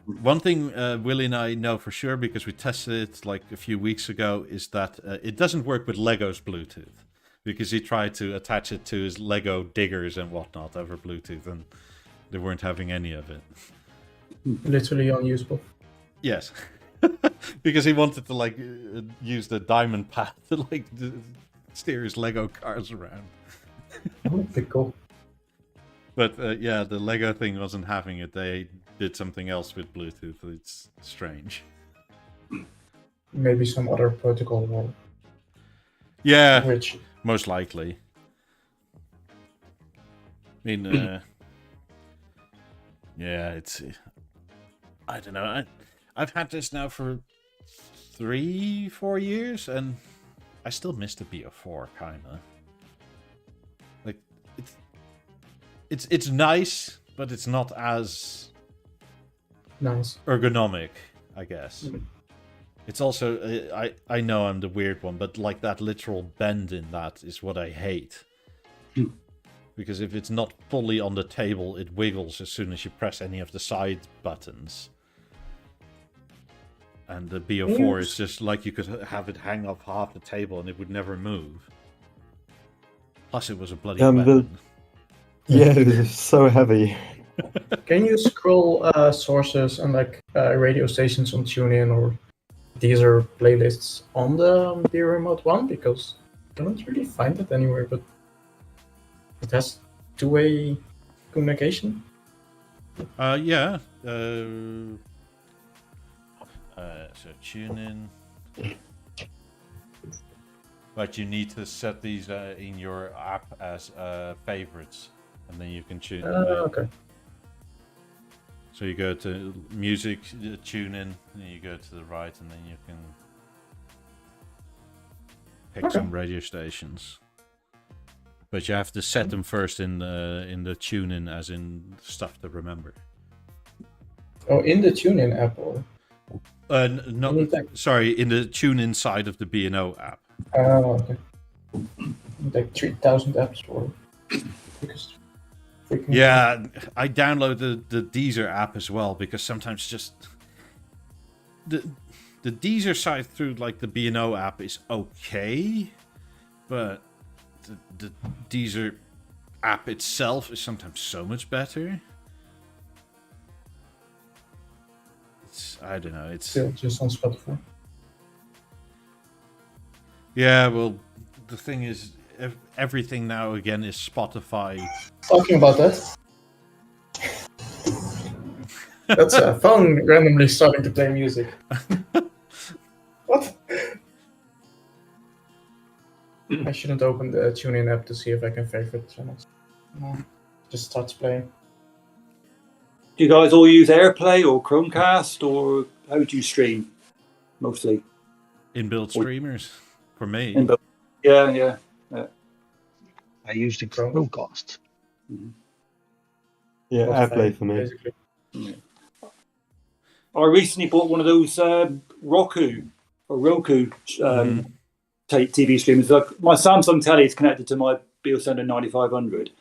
One thing Willie and I know for sure, because we tested it like a few weeks ago, is that it doesn't work with Lego's Bluetooth. Because he tried to attach it to his Lego diggers and whatnot over Bluetooth, and they weren't having any of it. Literally unusable. Yes. Because he wanted to like use the diamond pad to like steer his Lego cars around. That would be cool. But yeah, the Lego thing wasn't having it. They did something else with Bluetooth. It's strange. Maybe some other protocol will. Yeah, Which most likely. mean, yeah, it's. I don't know. I've had this now for 3-4 years, and I still miss the BO4 kinda. Like it's nice, but it's not as Nice. ergonomic, I guess. It's also I know I'm the weird one, but like that literal bend in that is what I hate. Because if it's not fully on the table, it wiggles as soon as you press any of the side buttons. And the BO4 is just like you could have it hang off half the table and it would never move. Plus it was a bloody weapon. Yeah, it is so heavy. Can you scroll sources and like radio stations on TuneIn or Deezer playlists on the Beer Remote one? Because I don't really find it anywhere, but it has two-way communication. Yeah. So tune in. But you need to set these in your app as favorites, and then you can choose. Okay. So you go to music, tune in, and you go to the right, and then you can pick some radio stations. But you have to set them first in the tune in, as in stuff to remember. Oh, in the TuneIn app, or? No, sorry, in the tune in side of the B&O app. Oh, okay. Like 3,000 apps or. Yeah, I downloaded the Deezer app as well because sometimes just the Deezer side through like the B&O app is okay, but the Deezer app itself is sometimes so much better. I don't know. It's still just on Spotify. Yeah, well, the thing is, everything now again is Spotify. Talking about that, that's a phone randomly starting to play music. What? I shouldn't open the TuneIn app to see if I can favorite channels. No, just starts playing. Do you guys all use AirPlay or Chromecast, or how do you stream? Mostly inbuilt streamers for me. Yeah. I use the Chromecast. Mm-hmm. Yeah, AirPlay for me. Basically. Yeah. I recently bought one of those Roku TV streamers. Like my Samsung telly is connected to my BeoSender 9500.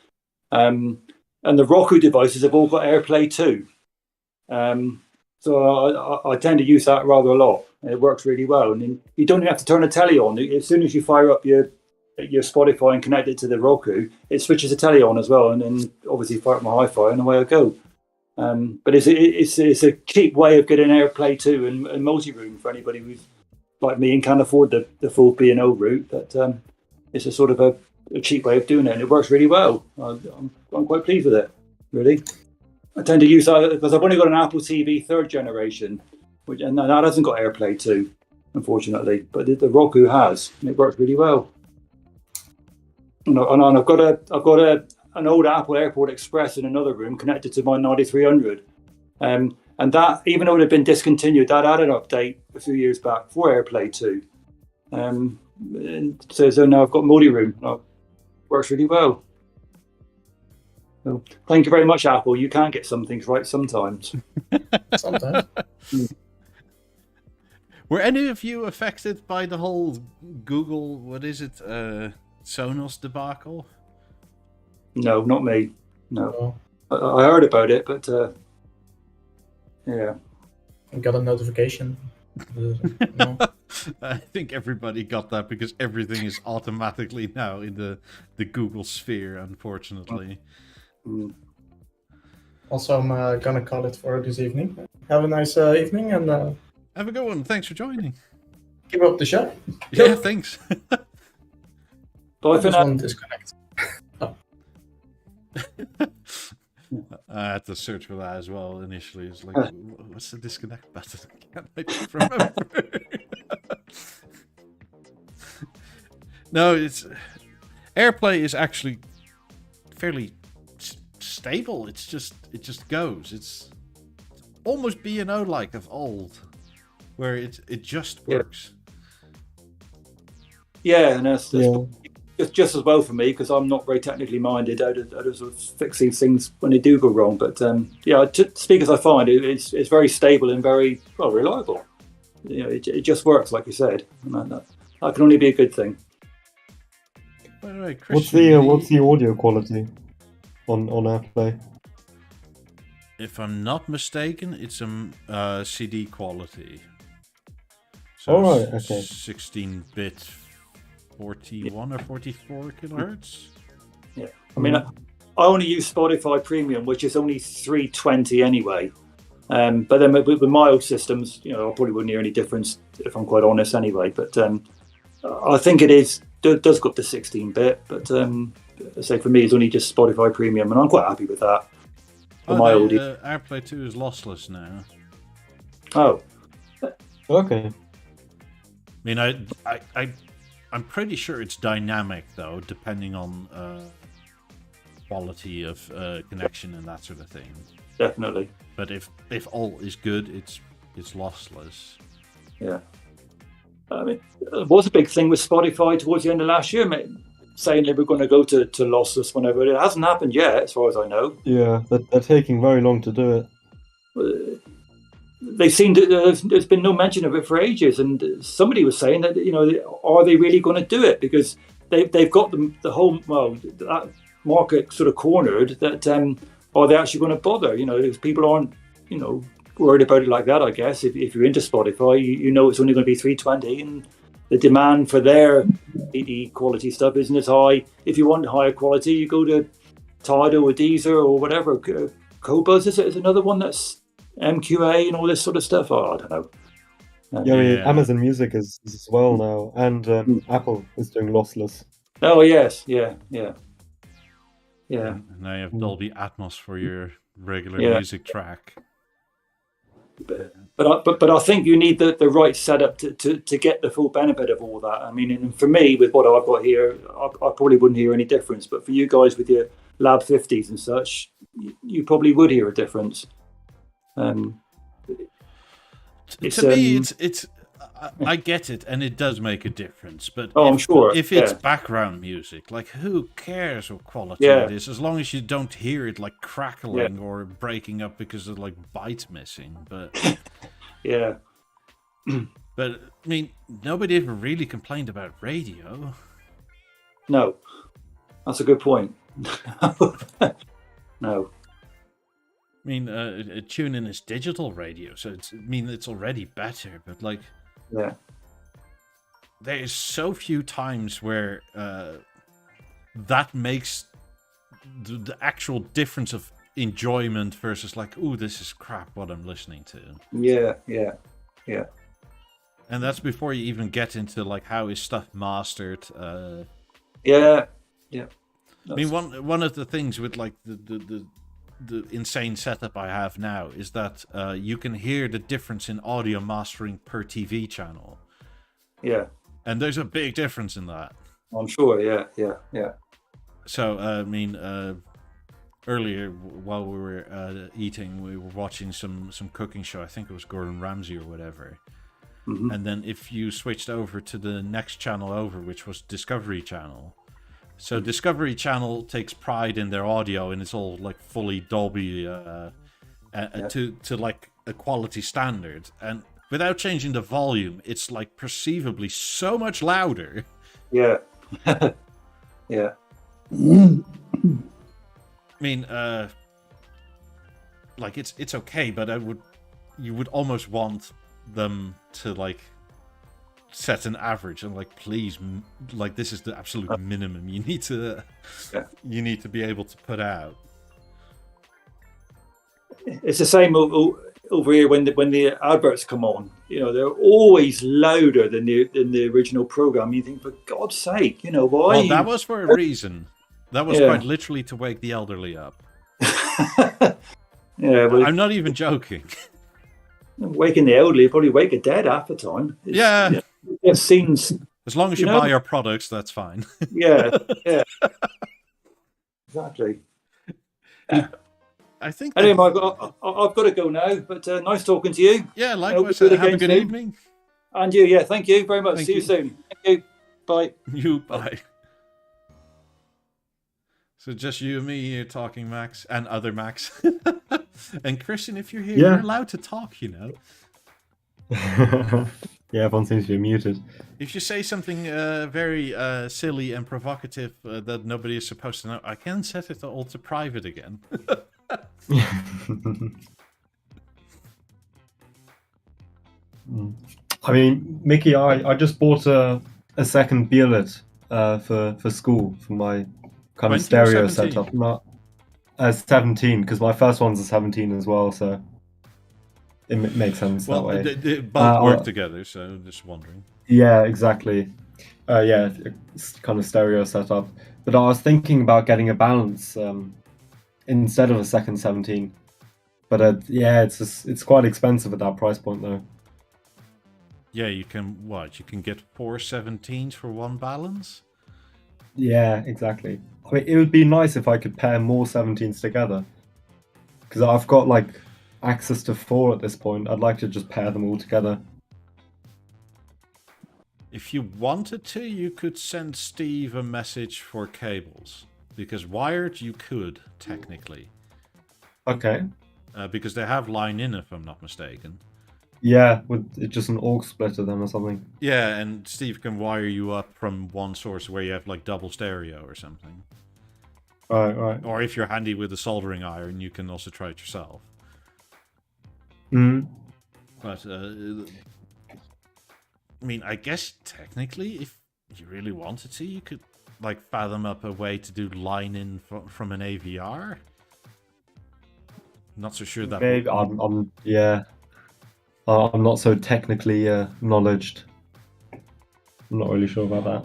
And the Roku devices have all got AirPlay too. So I tend to use that rather a lot. It works really well. And then you don't even have to turn the telly on. As soon as you fire up your Spotify and connect it to the Roku, it switches the telly on as well. And then obviously fire up my Hi-Fi and away I go. But it's a cheap way of getting AirPlay too and multi-room for anybody who's like me and can't afford the full B&O route. But it's a sort of a cheap way of doing it, and it works really well. I'm quite pleased with it, really. I tend to use that because I've only got an Apple TV 3rd generation, and that hasn't got AirPlay too, unfortunately. But the Roku has, and it works really well. And I've got an old Apple Airport Express in another room connected to my 9300, and that, even though it had been discontinued, that had an update a few years back for AirPlay too. And so now I've got multi-room. Works really well. So, thank you very much, Apple. You can get some things right sometimes. Sometimes. Were any of you affected by the whole Google, what is it, Sonos debacle? No, not me. No. I heard about it, but yeah. I got a notification. No. I think everybody got that because everything is automatically now in the Google sphere, unfortunately. Mm. Also, I'm gonna call it for this evening. Have a nice evening and have a good one. Thanks for joining. Keep up the show. Yeah, thanks. Bye for now. Disconnect. I had to search for that as well initially. It's like, what's the disconnect button? I can't remember. No, it's AirPlay is actually fairly stable. It just goes. It's almost B&O like of old, where it just works. Yeah, and that's just as well for me, because I'm not very technically minded. I just sort of fix these things when they do go wrong. But speakers, I find it's very stable and very reliable. It just works, like you said, and that can only be a good thing. By the way, what's the audio quality on AirPlay? If I'm not mistaken, it's a CD quality. So right, okay. 16-bit, 41 or 44 kilohertz. Yeah, I mean, I only use Spotify Premium, which is only 320 anyway. But then with my old systems, I probably wouldn't hear any difference, if I'm quite honest, anyway. But I think does go up to 16-bit. But I say for me, it's only just Spotify Premium, and I'm quite happy with that. For my audio. AirPlay 2 is lossless now. Oh, okay. I mean, I'm pretty sure it's dynamic though, depending on quality of connection and that sort of thing. Definitely. But if all is good, it's lossless. Yeah. I mean, it was a big thing with Spotify towards the end of last year, saying they were going to go to lossless whenever. It hasn't happened yet, as far as I know. Yeah, they're taking very long to do it. They seem to. There's been no mention of it for ages, and somebody was saying that are they really going to do it, because they've got the whole that market sort of cornered. That are they actually going to bother? Because people aren't worried about it like that. I guess if you're into Spotify, it's only going to be 320, and the demand for their quality stuff isn't as high. If you want higher quality, you go to Tidal or Deezer or whatever. Qobuz is another one that's MQA and all this sort of stuff. I don't know. I mean, Amazon Music is as well now, and Apple is doing lossless. Oh yes, yeah. And now you have Dolby Atmos for your regular music track. But I think you need the right setup to get the full benefit of all that. I mean, and for me, with what I've got here, I probably wouldn't hear any difference. But for you guys with your Lab 50s and such, you probably would hear a difference. To me, it's I get it, and it does make a difference. But I'm sure if it's background music, like who cares what quality it is, as long as you don't hear it like crackling or breaking up because of like bytes missing. But yeah. But I mean, nobody ever really complained about radio. No, that's a good point. No. I mean, TuneIn is digital radio, so it's already better. But like, there is so few times where that makes the actual difference of enjoyment versus like, ooh, this is crap what I'm listening to. Yeah. And that's before you even get into like how is stuff mastered. Yeah. I mean, one of the things with like the insane setup I have now is that you can hear the difference in audio mastering per TV channel. Yeah. And there's a big difference in that. I'm sure, yeah. So, I mean, earlier while we were eating, we were watching some cooking show. I think it was Gordon Ramsay or whatever. Mm-hmm. And then if you switched over to the next channel over, which was Discovery Channel. So Discovery Channel takes pride in their audio, and it's all like fully Dolby to like a quality standard. And without changing the volume, it's like perceivably so much louder. Yeah. Yeah. I mean, like it's okay, but you would almost want them to like set an average and like, please, like this is the absolute minimum you need to be able to put out. It's the same over here when the adverts come on. They're always louder than the original program. You think, for God's sake, why? Well, that was for a reason. That was quite literally to wake the elderly up. Yeah, but I'm not even joking. Waking the elderly, probably wake the dead half the time. It seems. As long as you buy our products, that's fine. Yeah. Exactly. I think. Anyway, Mike, I've got to go now. But nice talking to you. Yeah, Hope likewise. we do it Have a again good soon. evening. And you, yeah. Thank you very much. Thank See you you. soon. Thank you. Bye. You bye. So just you and me here talking, Max, and other Max. And Christian, if you're here, Yeah. you're allowed to talk, you know. Yeah, everyone seems to be muted. If you say something very silly and provocative that nobody is supposed to know, I can set it all to private again. I mean, Mickey, I just bought a second Beerlet for school for my kind 20 of or stereo 17? setup. Not 17, because my first one's a 17 as well, so it makes sense Well, that way. they both work I'll- together, so just wondering. Yeah, exactly. Yeah, it's kind of stereo setup. But I was thinking about getting a balance instead of a second 17. But yeah, it's quite expensive at that price point though. Yeah, you can You can get 4 17s for one balance? Yeah, exactly. I mean, it would be nice if I could pair more 17s together. Because I've got like access to 4 at this point. I'd like to just pair them all together. If you wanted to, you could send Steve a message for cables. Because wired, you could, technically. Okay. Because they have line in, if I'm not mistaken. Yeah, with just an aux splitter then or something. Yeah, and Steve can wire you up from one source where you have like double stereo or something. Right. Or if you're handy with a soldering iron, you can also try it yourself. Mm. But, I mean, I guess technically, if you really wanted to, you could like fathom up a way to do line in from an AVR. Not so sure that. Maybe I'm yeah. I'm not so technically knowledged. I'm not really sure about that.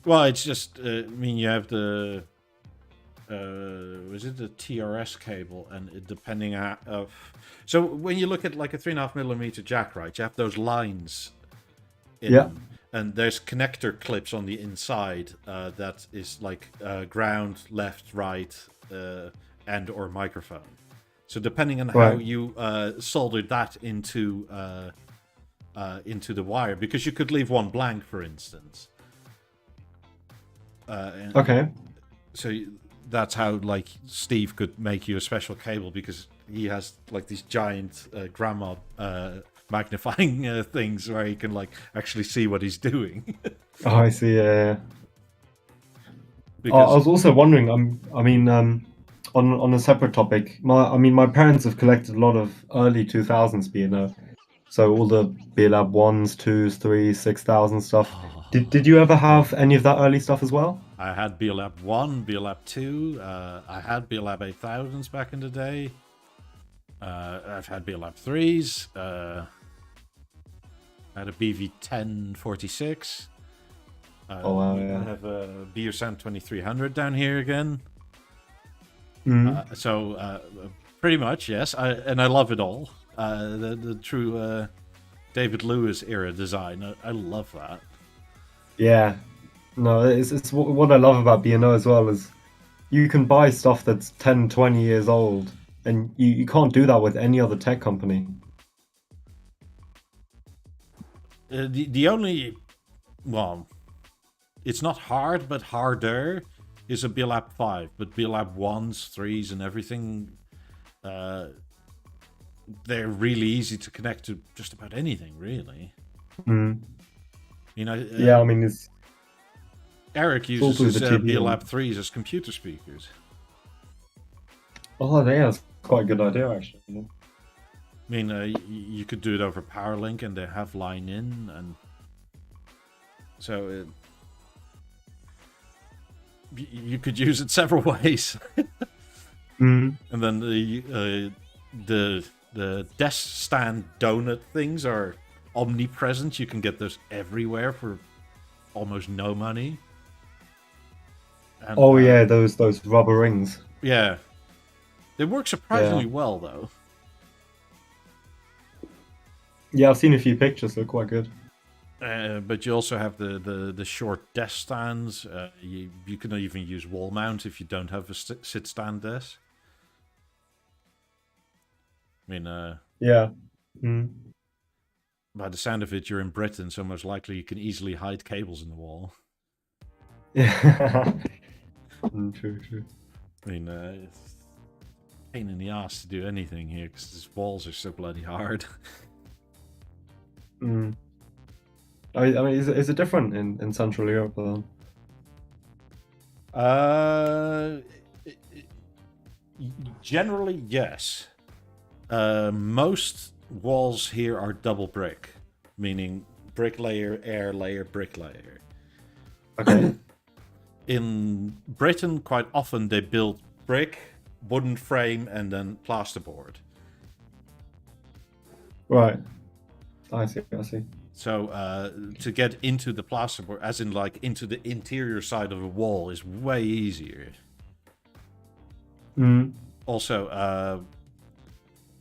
Well, it's just, I mean, you have the, was it the TRS cable, and depending of, so when you look at like a 3.5mm jack, right, you have those lines in them, and there's connector clips on the inside that is like ground, left, right, and or microphone. So depending on how you soldered that into the wire, because you could leave one blank, for instance. Okay. So that's how like Steve could make you a special cable, because he has like these giant grandma magnifying things where he can like actually see what he's doing. Oh, I see. Yeah. Because I was also wondering. On a separate topic, my parents have collected a lot of early 2000s B&O, so all the Beerlab 1s, 2s, 3s, 6000 stuff. Did you ever have any of that early stuff as well? I had Beerlab 1, Beerlab 2, I had Beerlab 8000s back in the day. I've had Beerlab 3s, I had a BV1046. Oh wow, yeah. I have a BeoSound 2300 down here again. So pretty much, yes. I love it all. The true David Lewis era design. I love that. Yeah. No, it's what I love about B&O as well is you can buy stuff that's 10, 20 years old, and you can't do that with any other tech company. The only, well, it's not hard, but harder is a Beerlab 5, but Beerlab 1s, 3s, and everything, they're really easy to connect to just about anything, really. Mm. You know, Yeah, I mean, it's Eric all uses through his the TV. Beerlab 3s as computer speakers. Oh, yeah, that's quite a good idea, actually. I mean, you could do it over PowerLink, and they have line in, and so you could use it several ways. Mm. And then the desk stand donut things are omnipresent. You can get those everywhere for almost no money. And, Oh yeah, those rubber rings. Yeah. They work surprisingly well, though. Yeah, I've seen a few pictures. They're quite good. But you also have the short desk stands. You can even use wall mount if you don't have a sit stand desk. mean, Yeah. Mm. by the sound of it, you're in Britain, so most likely you can easily hide cables in the wall. Yeah. True. I mean, it's a pain in the ass to do anything here because these walls are so bloody hard. Mm. I mean, is it different in Central Europe? Generally, yes. Most walls here are double brick, meaning brick layer, air layer, brick layer. Okay. In Britain, quite often they build brick, wooden frame, and then plasterboard. Right. I see. So to get into the plasterboard, as in like into the interior side of a wall, is way easier. Mm. Also,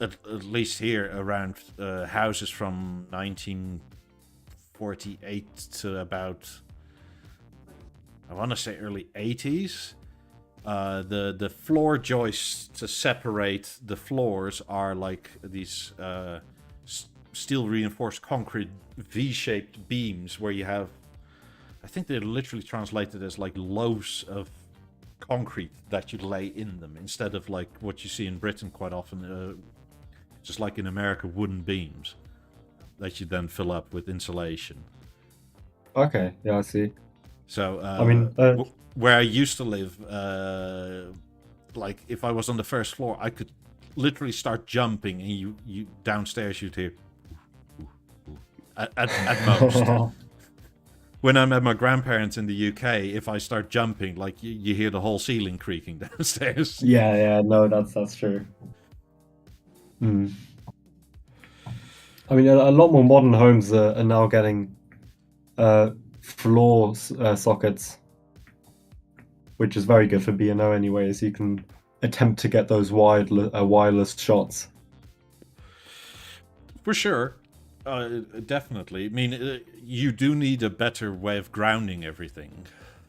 at least here around houses from 1948 to about, I want to say early 80s, the floor joists to separate the floors are like these steel reinforced concrete V-shaped beams where you have, I think they're literally translated as like loaves of concrete that you lay in them instead of like what you see in Britain quite often, just like in America, wooden beams that you then fill up with insulation. Okay. Yeah, I see. So I mean, where I used to live, like if I was on the first floor, I could literally start jumping, and you downstairs you'd hear at most. When I'm at my grandparents in the UK, if I start jumping, like you hear the whole ceiling creaking downstairs. Yeah. No, that's true. Hmm. I mean, a lot more modern homes are now getting floor sockets, which is very good for B&O anyway, as you can attempt to get those wireless shots. For sure. Definitely. I mean, you do need a better way of grounding everything.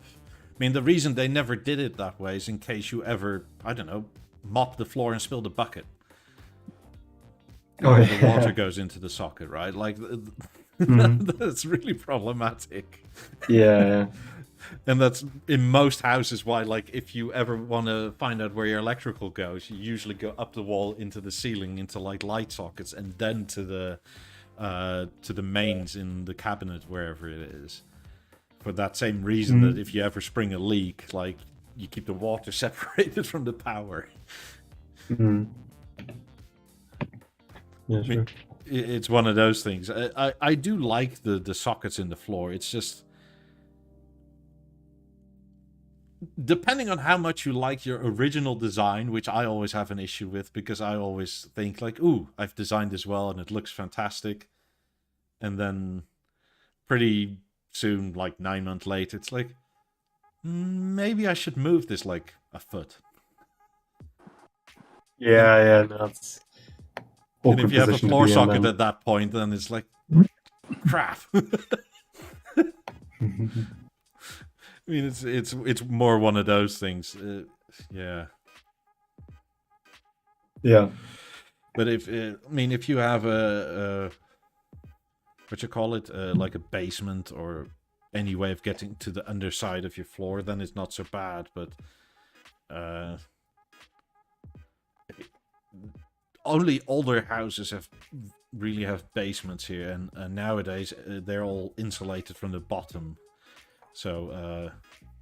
I mean, the reason they never did it that way is in case you ever, I don't know, mop the floor and spill the bucket. Oh, The water goes into the socket, right? Like, that's really problematic. Yeah. And that's in most houses why, like, if you ever want to find out where your electrical goes, you usually go up the wall into the ceiling, into, like, light sockets, and then to the mains in the cabinet, wherever it is. For that same reason that if you ever spring a leak, like, you keep the water separated from the power. Mm-hmm. Yeah, I mean, it's one of those things. I do like the sockets in the floor. It's just, depending on how much you like your original design, which I always have an issue with, because I always think like, ooh, I've designed this well and it looks fantastic. And then pretty soon, like 9 months later, it's like, maybe I should move this like a foot. Yeah, that's... And if you have a floor socket at that point, then it's like, crap. I mean, it's more one of those things. Yeah. Yeah. But if you have a what you call it, like a basement or any way of getting to the underside of your floor, then it's not so bad. But only older houses really have basements here, and nowadays they're all insulated from the bottom. So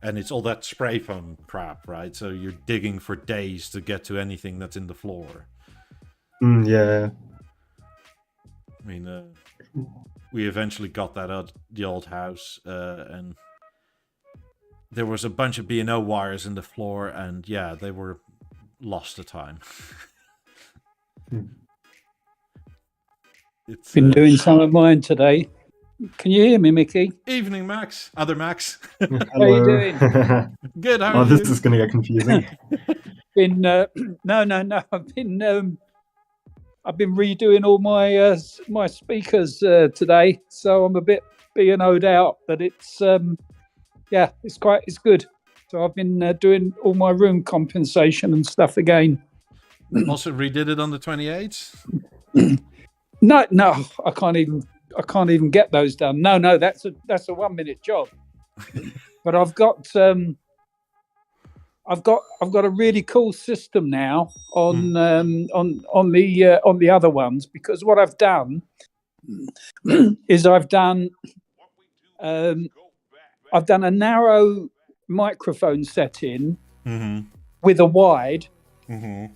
and it's all that spray foam crap, right? So you're digging for days to get to anything that's in the floor. Yeah. I mean, we eventually got that out the old house, and there was a bunch of B&O wires in the floor, and yeah, they were lost to time. It's been doing some of mine today. Can you hear me, Mickey? Evening, Max. Other Max. How are you doing? Good. How are you? This is going to get confusing. No. I've been redoing all my my speakers today, so I'm a bit B&O'd out. But it's it's good. So I've been doing all my room compensation and stuff again. Also redid it on the 28? No, I can't even get those done. No, that's a 1 minute job. But I've got a really cool system now on the other ones, because what I've done is I've done a narrow microphone setting with a wide, and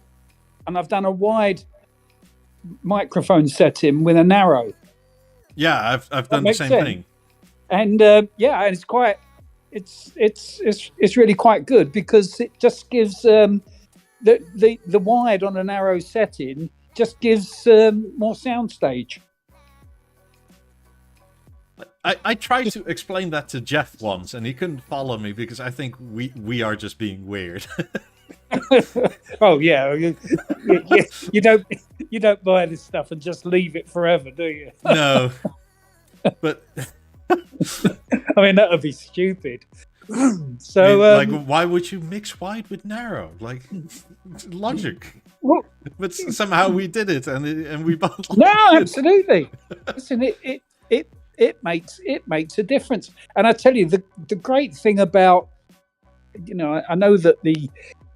I've done a wide microphone setting with a narrow. Yeah, I've done the same thing. And it's quite, it's really quite good, because it just gives the wide on a narrow setting just gives more soundstage. I tried to explain that to Jeff once, and he couldn't follow me because I think we are just being weird. Oh yeah, you don't buy this stuff and just leave it forever, do you? No, but I mean, that would be stupid. So, like, why would you mix wide with narrow? Like, logic. Well, but somehow we did it, and we both. No, absolutely. Listen, it makes a difference. And I tell you, the great thing about, I know that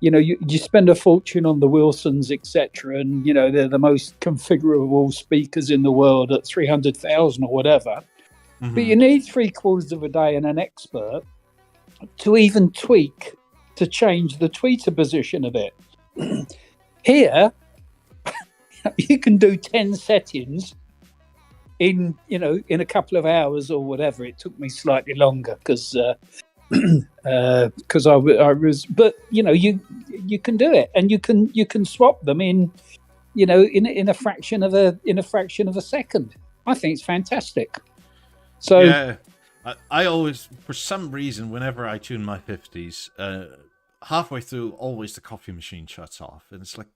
you spend a fortune on the Wilsons, etc., and they're the most configurable speakers in the world at 300,000 or whatever. But you need 3/4 of a day and an expert to even tweak, to change the tweeter position of it. Here, you can do 10 settings in a couple of hours or whatever. It took me slightly longer because I was, but you can do it, and you can swap them in a fraction of a second. I think it's fantastic. So yeah, I always, for some reason, whenever I tune my 50s, halfway through, always the coffee machine shuts off, and it's like,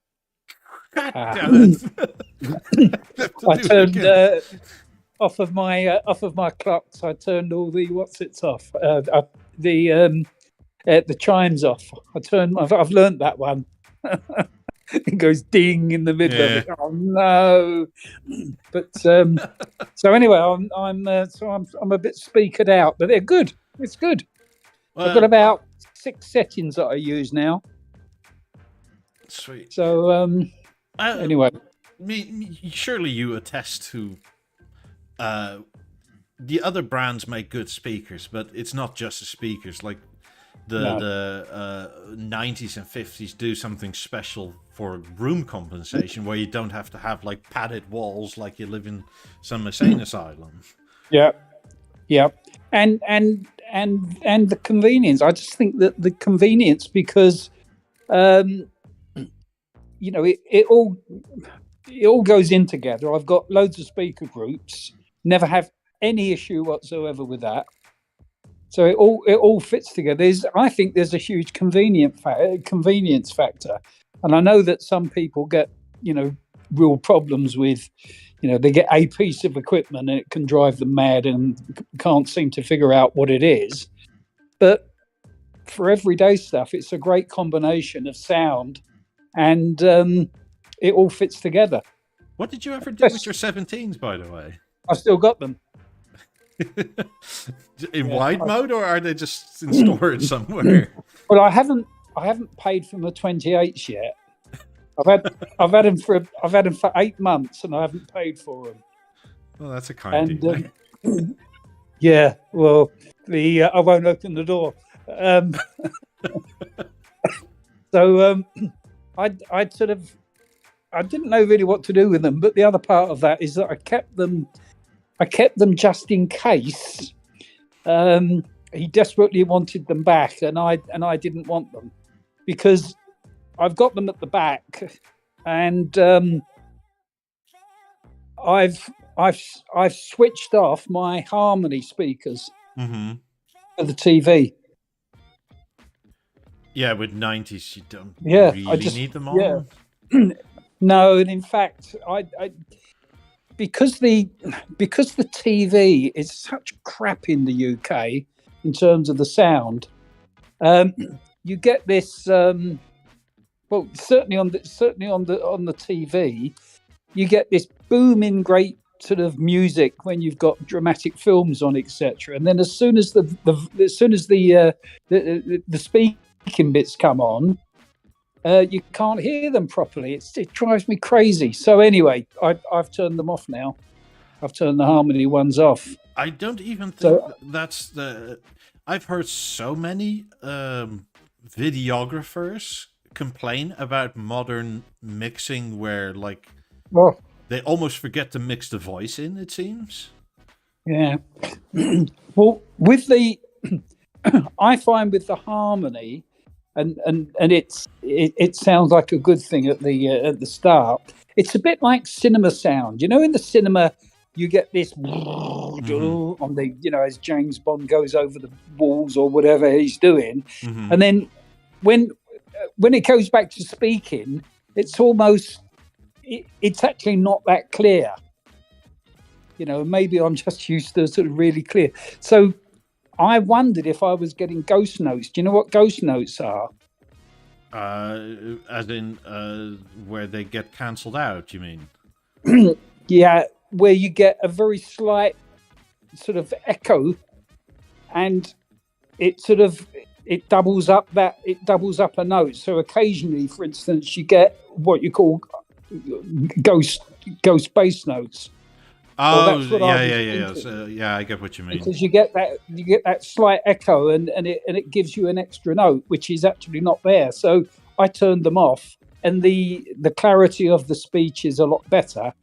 God damn it! I turned off of my clocks. I turned all the off, the chimes off. I've learned that one. It goes ding in the middle of it. Oh no! But so anyway, I'm a bit speakered out, but they're good. It's good. I've got about 6 settings that I use now. Sweet. So anyway, surely you attest to the other brands make good speakers, but it's not just the speakers. Like the 90s and 50s do something special for room compensation, where you don't have to have like padded walls like you live in some insane asylum. Yeah, and the convenience. I just think that the convenience, because it all goes in together. I've got loads of speaker groups, never have any issue whatsoever with that. So it all fits together. I think there's a huge convenience factor, and I know that some people get real problems with, they get a piece of equipment and it can drive them mad and can't seem to figure out what it is. But for everyday stuff, it's a great combination of sound, and it all fits together. What did you ever do with your 17s, by the way? I've still got them. In wide mode, or are they just in storage somewhere? Well, I haven't paid for my 28s yet. I've had them for 8 months, and I haven't paid for them. Well, that's a kind deal. Yeah, well, I won't open the door. So I didn't know really what to do with them, but the other part of that is that I kept them just in case he desperately wanted them back, and I didn't want them, because I've got them at the back, and I've switched off my Harmony speakers for the TV. Yeah, with 90s you don't really need them on. Yeah. No, and in fact, because the TV is such crap in the UK in terms of the sound, you get this well, certainly on the TV, you get this booming great sort of music when you've got dramatic films on, etc. And then as soon as the speaking bits come on, you can't hear them properly. It drives me crazy. So anyway, I've turned them off now. I've turned the harmony ones off. I don't even think that's the. I've heard so many videographers complain about modern mixing where they almost forget to mix the voice in, it seems. Yeah. Well, with the I find with the harmony and it sounds like a good thing at the start. It's a bit like cinema sound. In the cinema you get this on the, as James Bond goes over the walls or whatever he's doing. Mm-hmm. And then when it goes back to speaking, it's almost, it's actually not that clear. Maybe I'm just used to sort of really clear. So I wondered if I was getting ghost notes. Do you know what ghost notes are? As in where they get cancelled out, you mean? Yeah, where you get a very slight sort of echo, and it doubles up a note. So occasionally, for instance, you get what you call ghost bass notes. Oh, yeah. So, I get what you mean. Because you get that slight echo, and it gives you an extra note, which is actually not there. So I turned them off, and the clarity of the speech is a lot better.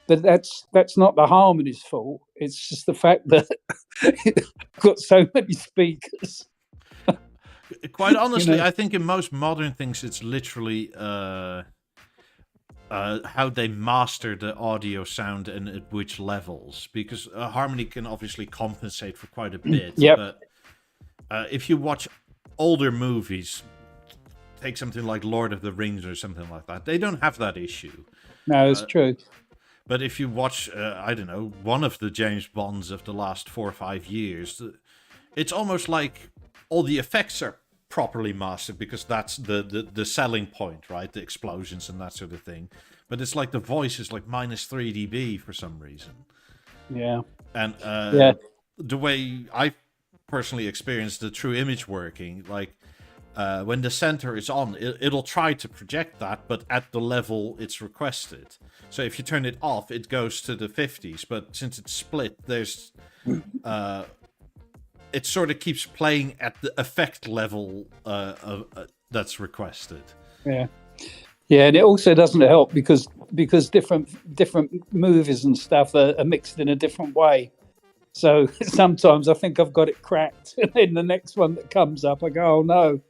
But that's not the harmony's fault. It's just the fact that I've got so many speakers. Quite honestly, I think in most modern things, it's literally how they master the audio sound and at which levels. Because harmony can obviously compensate for quite a bit. Yep. But if you watch older movies, take something like Lord of the Rings or something like that, they don't have that issue. No, it's true. But if you watch, I don't know, one of the James Bonds of the last 4 or 5 years, it's almost like all the effects are properly mastered because that's the selling point, right? The explosions and that sort of thing. But it's like the voice is like minus 3 dB for some reason. Yeah. And the way I personally experienced the true image working, like when the center is on, it'll try to project that, but at the level it's requested. So if you turn it off, it goes to the 50s. But since it's split, there's it sort of keeps playing at the effect level that's requested. Yeah, and it also doesn't help because different movies and stuff are mixed in a different way. So sometimes I think I've got it cracked, and then the next one that comes up, I go, "Oh no!"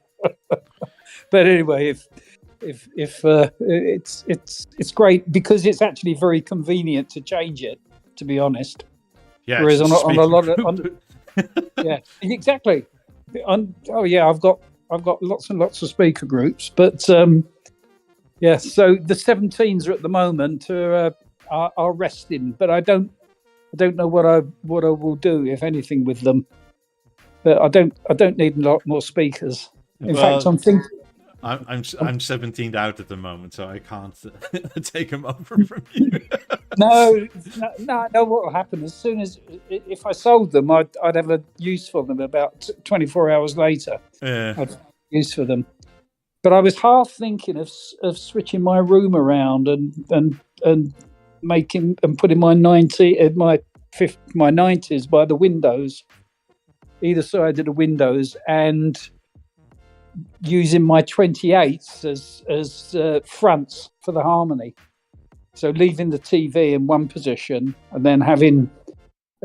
But anyway, if it's great because it's actually very convenient to change it. To be honest, yeah. Whereas on a lot of yeah, exactly. I've got lots and lots of speaker groups, but so the 17s are at the moment are resting, but I don't know what I will do, if anything, with them. But I don't need a lot more speakers. In fact, I'm thinking. I'm 17'd out at the moment, so I can't take them over from you. No. What will happen as soon as if I sold them, I'd have a use for them about 24 hours later. Yeah. I'd have use for them. But I was half thinking of switching my room around and making and putting my 90s by the windows, either side of the windows, and using my 28s as fronts for the harmony. So leaving the TV in one position and then having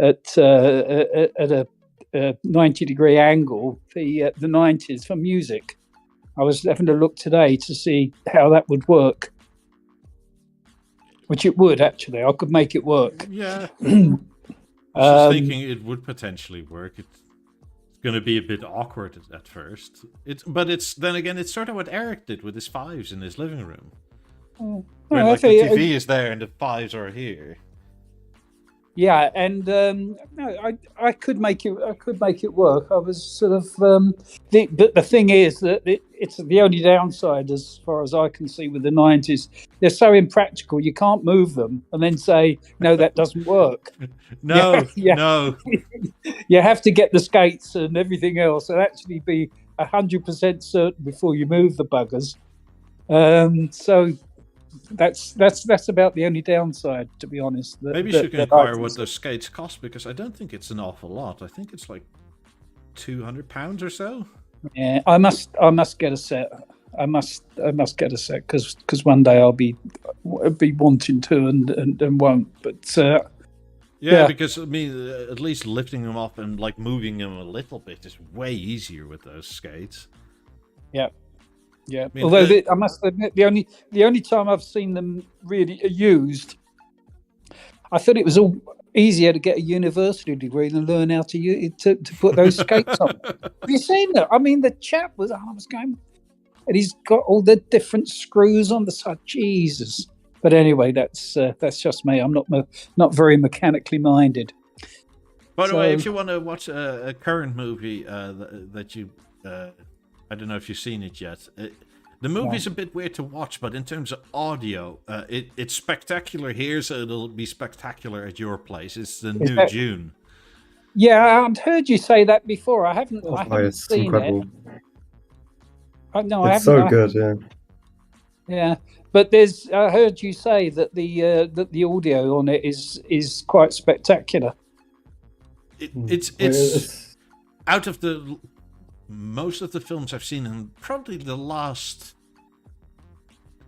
at a 90-degree angle the 90s for music. I was having a look today to see how that would work, which it would actually. I could make it work. Yeah. I was thinking it would potentially work. It's going to be a bit awkward at first. But it's then again, it's sort of what Eric did with his 5s in his living room. Where the TV is there and the 5s are here. Yeah, and no, I could make it. I could make it work. I was sort of. But the thing is that it's the only downside, as far as I can see, with the 90s. They're so impractical. You can't move them and then say no, that doesn't work. No, Yeah. no. You have to get the skates and everything else, and actually be 100% certain before you move the buggers. So. That's about the only downside, to be honest. Maybe you should inquire what those skates cost, because I don't think it's an awful lot. I think it's like £200 or so. Yeah, I must get a set. I must get a set because one day I'll be wanting to and won't. But yeah, because I mean, at least lifting them up and like moving them a little bit is way easier with those skates. Yeah. Yeah, I mean, although I must admit, the only time I've seen them really used, I thought it was all easier to get a university degree than learn how to put those skates on. Have you seen that? I mean, the chap I was going, and he's got all the different screws on the side. Jesus! But anyway, that's just me. I'm not very mechanically minded. By the way, if you want to watch a current movie that you. I don't know if you've seen it yet. The movie's a bit weird to watch, but in terms of audio, it's spectacular here, so it'll be spectacular at your place. It's the new June. Yeah, I've heard you say that before. I haven't It's seen incredible. it. No, It's so good, yeah. Yeah, but I heard you say that the audio on it is quite spectacular. It's out of the most of the films I've seen in probably the last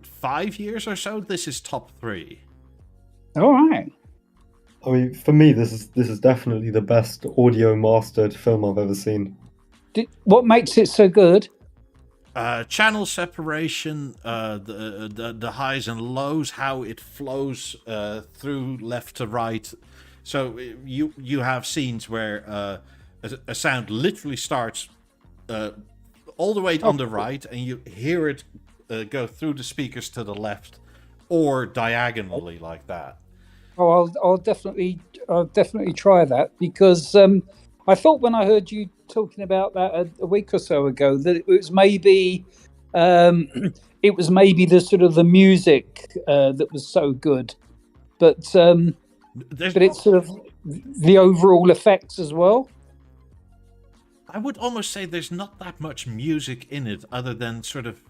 5 years or so, this is top 3. All right. I mean, for me, this is definitely the best audio mastered film I've ever seen. What makes it so good? Channel separation, the highs and lows, how it flows through left to right. So you have scenes where a sound literally starts all the way on the right, and you hear it go through the speakers to the left, or diagonally like that. Oh, I'll definitely try that, because I thought when I heard you talking about that a week or so ago that it was maybe the sort of the music that was so good, but it's sort of the overall effects as well. I would almost say there's not that much music in it, other than sort of.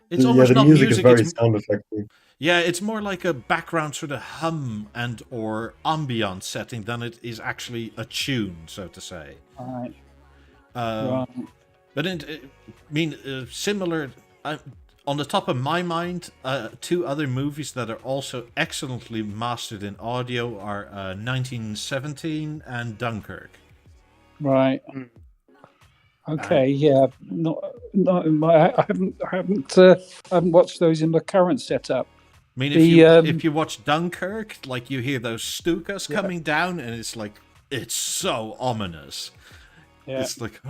It's almost the not music music. is very sound effecty. Yeah, it's more like a background sort of hum and or ambient setting than it is actually a tune, so to say. Right. But similar. On the top of my mind, 2 other movies that are also excellently mastered in audio are 1917 and Dunkirk. Right. Okay. Yeah. I haven't watched those in the current setup. I mean, if you watch Dunkirk, like you hear those Stukas coming down, and it's like it's so ominous. Yeah. It's like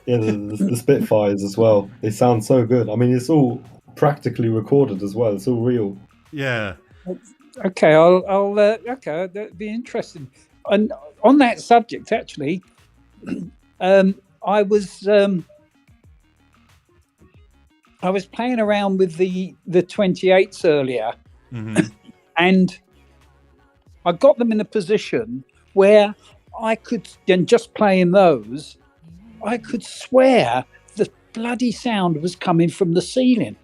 the Spitfires as well. They sound so good. I mean, it's all practically recorded as well. It's all real. Yeah. Okay, I'll that'd be interesting. And on that subject, actually, I was playing around with the 28s earlier, and I got them in a position where I could, and just playing those, I could swear the bloody sound was coming from the ceiling.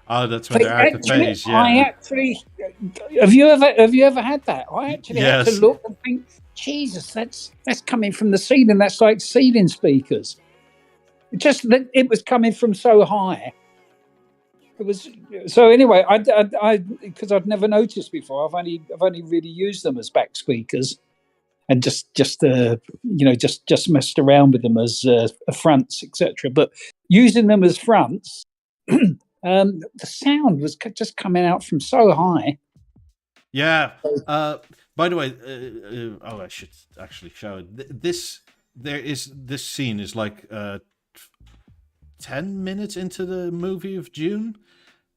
Oh, that's when they're out of phase. Yeah. I actually have you ever had that? I actually had to look and think, Jesus, that's coming from the ceiling. That's like ceiling speakers. Just that it was coming from so high. It was so anyway. I because I'd never noticed before. I've only really used them as back speakers, and just messed around with them as fronts, etc. But using them as fronts, the sound was just coming out from so high. Yeah. By the way, I should actually show it. This scene is like 10 minutes into the movie of June.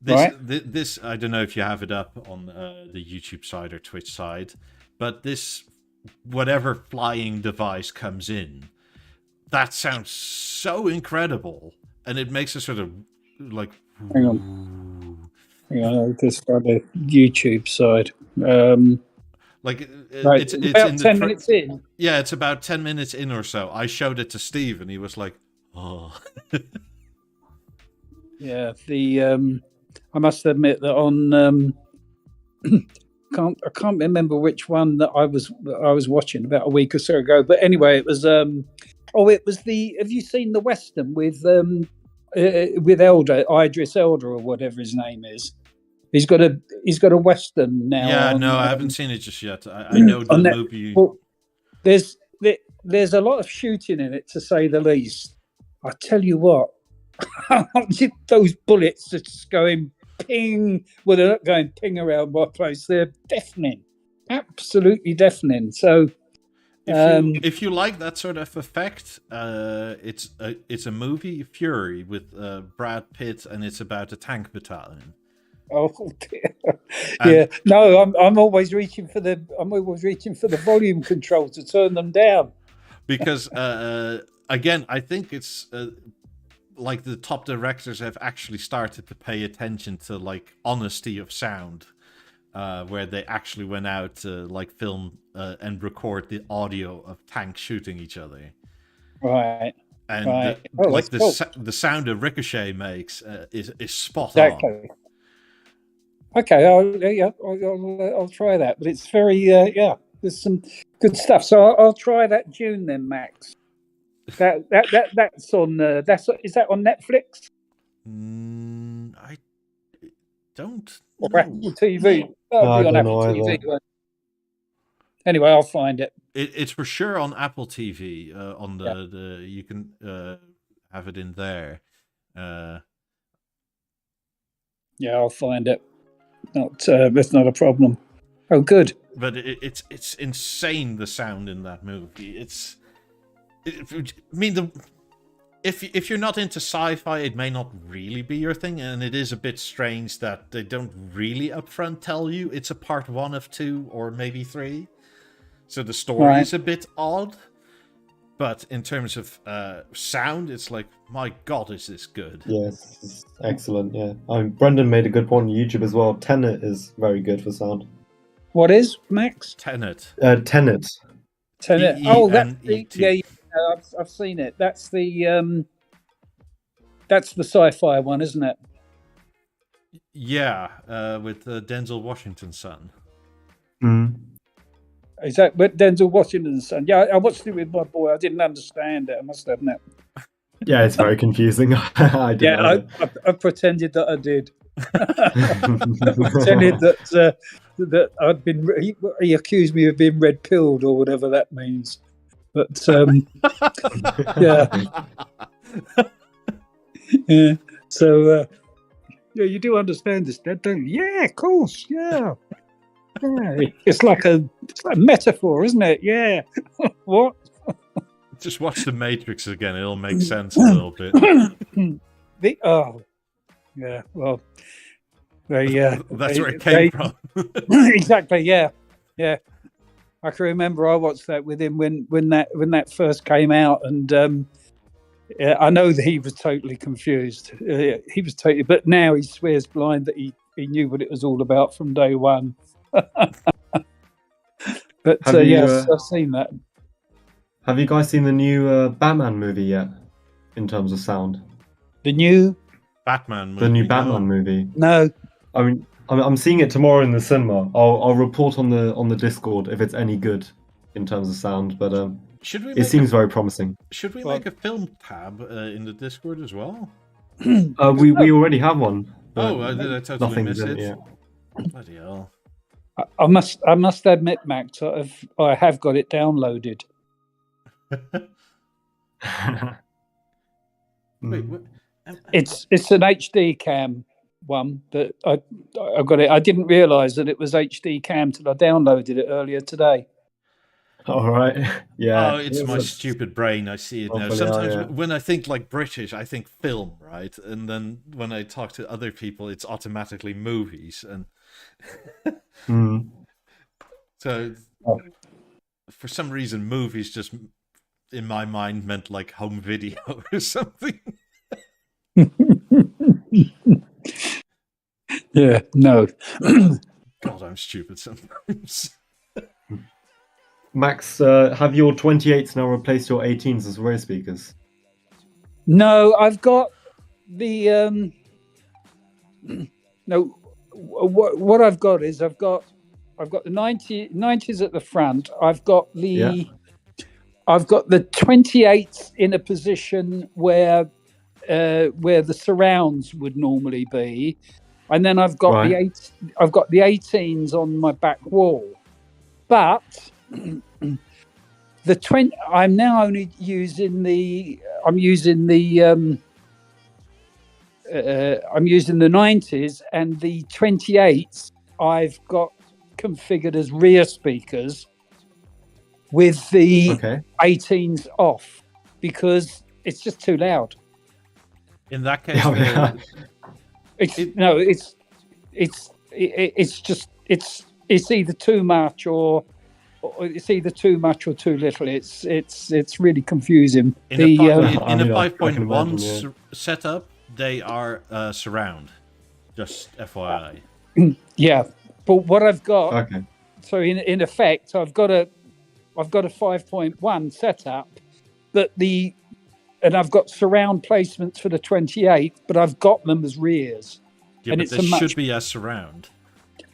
This I don't know if you have it up on the YouTube side or Twitch side, but this whatever flying device comes in, that sounds so incredible, and it makes a sort of like. Hang on, just on the YouTube side. Like Right, it's about in 10 minutes in. Yeah, it's about 10 minutes in or so. I showed it to Steve, and he was like, "Oh." Yeah, I must admit that on I can't remember which one that I was watching about a week or so ago. But anyway, it was it was the. Have you seen the Western with Elder Idris Elder or whatever his name is? He's got a Western now. Yeah, no, I haven't seen it just yet. I know the movie. Well, there's a lot of shooting in it, to say the least. I tell you what, those bullets are just going ping. Well, they're not going ping around my place. They're deafening, absolutely deafening. So, if you like that sort of effect, it's a movie, Fury, with Brad Pitt, and it's about a tank battalion. Oh dear. Yeah, no, I'm always reaching for the volume control to turn them down. Because again, I think it's like the top directors have actually started to pay attention to like honesty of sound, where they actually went out to like film and record the audio of tanks shooting each other. Right. And right. The sound a Ricochet makes is spot on. Okay, I'll try that. But it's very there's some good stuff. So I'll try that June then, Max. That's on is that on Netflix? I don't or know. Apple TV. That'll be on Apple TV. Anyway, I'll find it. It's for sure on Apple TV. On the you can have it in there. Yeah, I'll find it. That's not a problem. Oh, good. But it's insane, the sound in that movie. If you're not into sci-fi, it may not really be your thing, and it is a bit strange that they don't really upfront tell you it's a part 1 of 2 or maybe 3. So the story is a bit odd. But in terms of sound, it's like, my God, is this good? Yes, excellent. Yeah, Brendan made a good point on YouTube as well. Tenet is very good for sound. What is, Max? Tenet. Tenet. Oh, I've seen it. That's the sci-fi one, isn't it? Yeah, with Denzel Washington's son. Mm. Is that with Denzel Washington's son? Yeah, I watched it with my boy. I didn't understand it, I must admit. Yeah, it's very confusing. I pretended that I did. I pretended that I'd been. He accused me of being red-pilled or whatever that means. But yeah. So you do understand this, don't you? Yeah, of course. Yeah. Yeah, it's like a metaphor, isn't it? Yeah. What? Just watch The Matrix again; it'll make sense a little bit. Yeah. Well, that's where it came from. Exactly. Yeah. Yeah. I can remember I watched that with him when that first came out, and I know that he was totally confused. He was totally, but now he swears blind that he knew what it was all about from day one. But yes, I've seen that. Have you guys seen the new Batman movie yet? In terms of sound, the new Batman movie. The new Batman movie. No, I mean, I'm seeing it tomorrow in the cinema. I'll report on the Discord if it's any good in terms of sound. But it seems very promising. Should we make a film tab in the Discord as well? We already have one. Did I totally miss it? Yeah. Bloody hell. I must admit, Max, I have got it downloaded. Wait, what? It's an HD cam one that I got it. I didn't realise that it was HD cam till I downloaded it earlier today. All right. Yeah. Oh, it's my stupid brain. I see it now. Hopefully, Sometimes when I think like British, I think film, right? And then when I talk to other people, it's automatically movies. And Mm. so for some reason, movies just in my mind meant like home video or something. Yeah, no. God, I'm stupid sometimes. Max, have your 28s now replaced your 18s as rear speakers? No, I've got the no. What I've got is I've got the 90s at the front. I've got the 28s in a position where the surrounds would normally be, and then I've got the 18s on my back wall. But the 20, I'm now only using the 90s, and the 28s I've got configured as rear speakers with the 18s off because it's just too loud. In that case, it's either too much or too little. It's really confusing. In a 5.1 setup, they are surround. Just FYI. Yeah, but what I've got, so in effect, I've got a 5.1 setup, and I've got surround placements for the 28, but I've got them as rears. Yeah, but they should be as surround.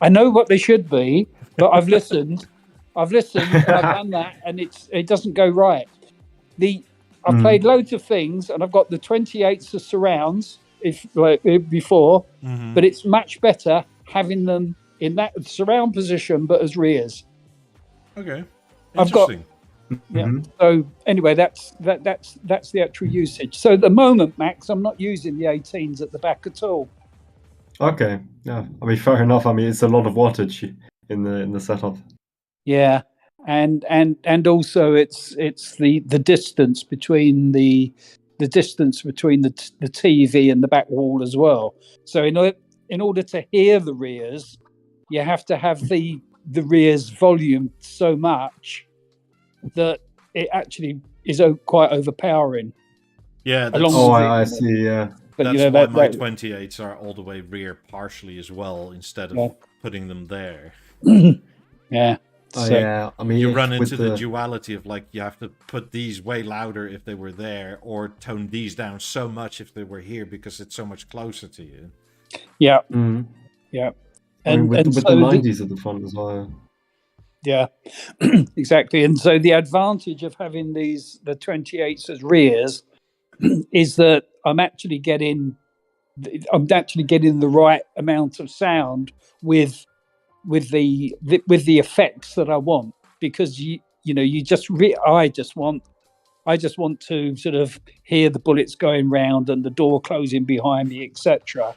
I know what they should be, but I've listened. I've done that, and it doesn't go right. I've played loads of things, and I've got the 28s as surrounds before, but it's much better having them in that surround position, but as rears. Okay, interesting. So anyway, that's the actual usage. So at the moment, Max, I'm not using the 18s at the back at all. Okay, yeah. I mean, fair enough. I mean, it's a lot of wattage in the setup. Yeah, and also it's the distance between the TV and the back wall as well. So in order to hear the rears, you have to have the rears volume so much that it actually is quite overpowering. Yeah. I see. Yeah. But that's why my 28s are all the way rear partially as well, instead of putting them there. Yeah. I mean, you run into the duality of like you have to put these way louder if they were there, or tone these down so much if they were here because it's so much closer to you. Yeah. Yeah. And with the 90s at the front as well. Yeah, exactly. And so the advantage of having the 28s as rears is that I'm actually getting the right amount of sound with the effects that I want, because I just want to sort of hear the bullets going round and the door closing behind me, etc.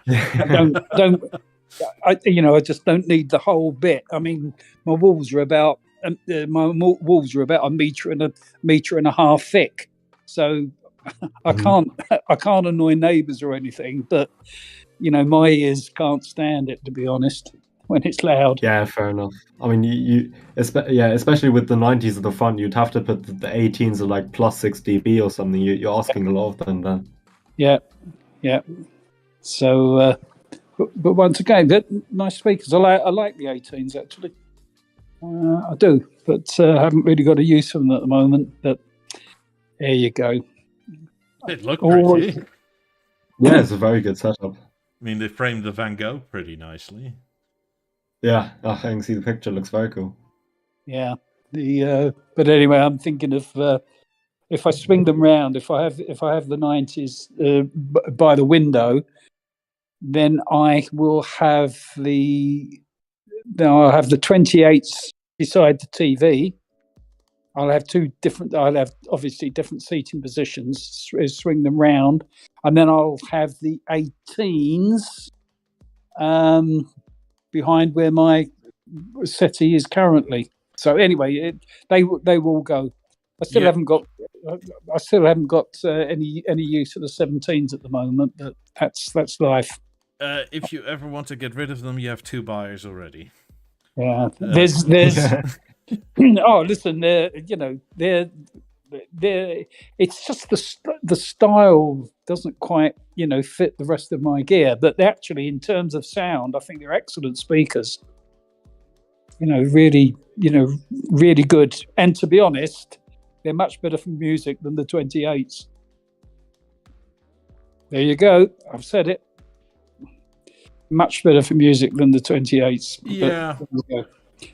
I just don't need the whole bit. I mean, my walls are about a metre and a half thick, so I can't annoy neighbours or anything. But my ears can't stand it, to be honest, when it's loud. Yeah, fair enough. I mean, especially with the 90s at the front, you'd have to put the 18s at like plus 6 dB or something. You're asking a lot of them then. Yeah. So. But once again, they're nice speakers. I like the 18s actually. I do, but I haven't really got a use for them at the moment. But there you go. It looked pretty. Yeah, it's a very good setup. I mean, they framed the Van Gogh pretty nicely. Yeah, I can see the picture. Looks very cool. Yeah. But anyway, I'm thinking of if I swing them round, if I have the 90s by the window, then I will have the 28s beside the TV. I'll have obviously different seating positions, swing them round, and then I'll have the 18s behind where my settee is currently. So anyway, they will go. I still haven't got any use of the 17s at the moment, but that's life. If you ever want to get rid of them, you have 2 buyers already. Yeah, there's oh, listen, they're it's just the style doesn't quite fit the rest of my gear, but they actually, in terms of sound, I think they're excellent speakers. Really good. And to be honest, they're much better for music than the 28s. There you go. I've said it. Much better for music than the 28s. Yeah.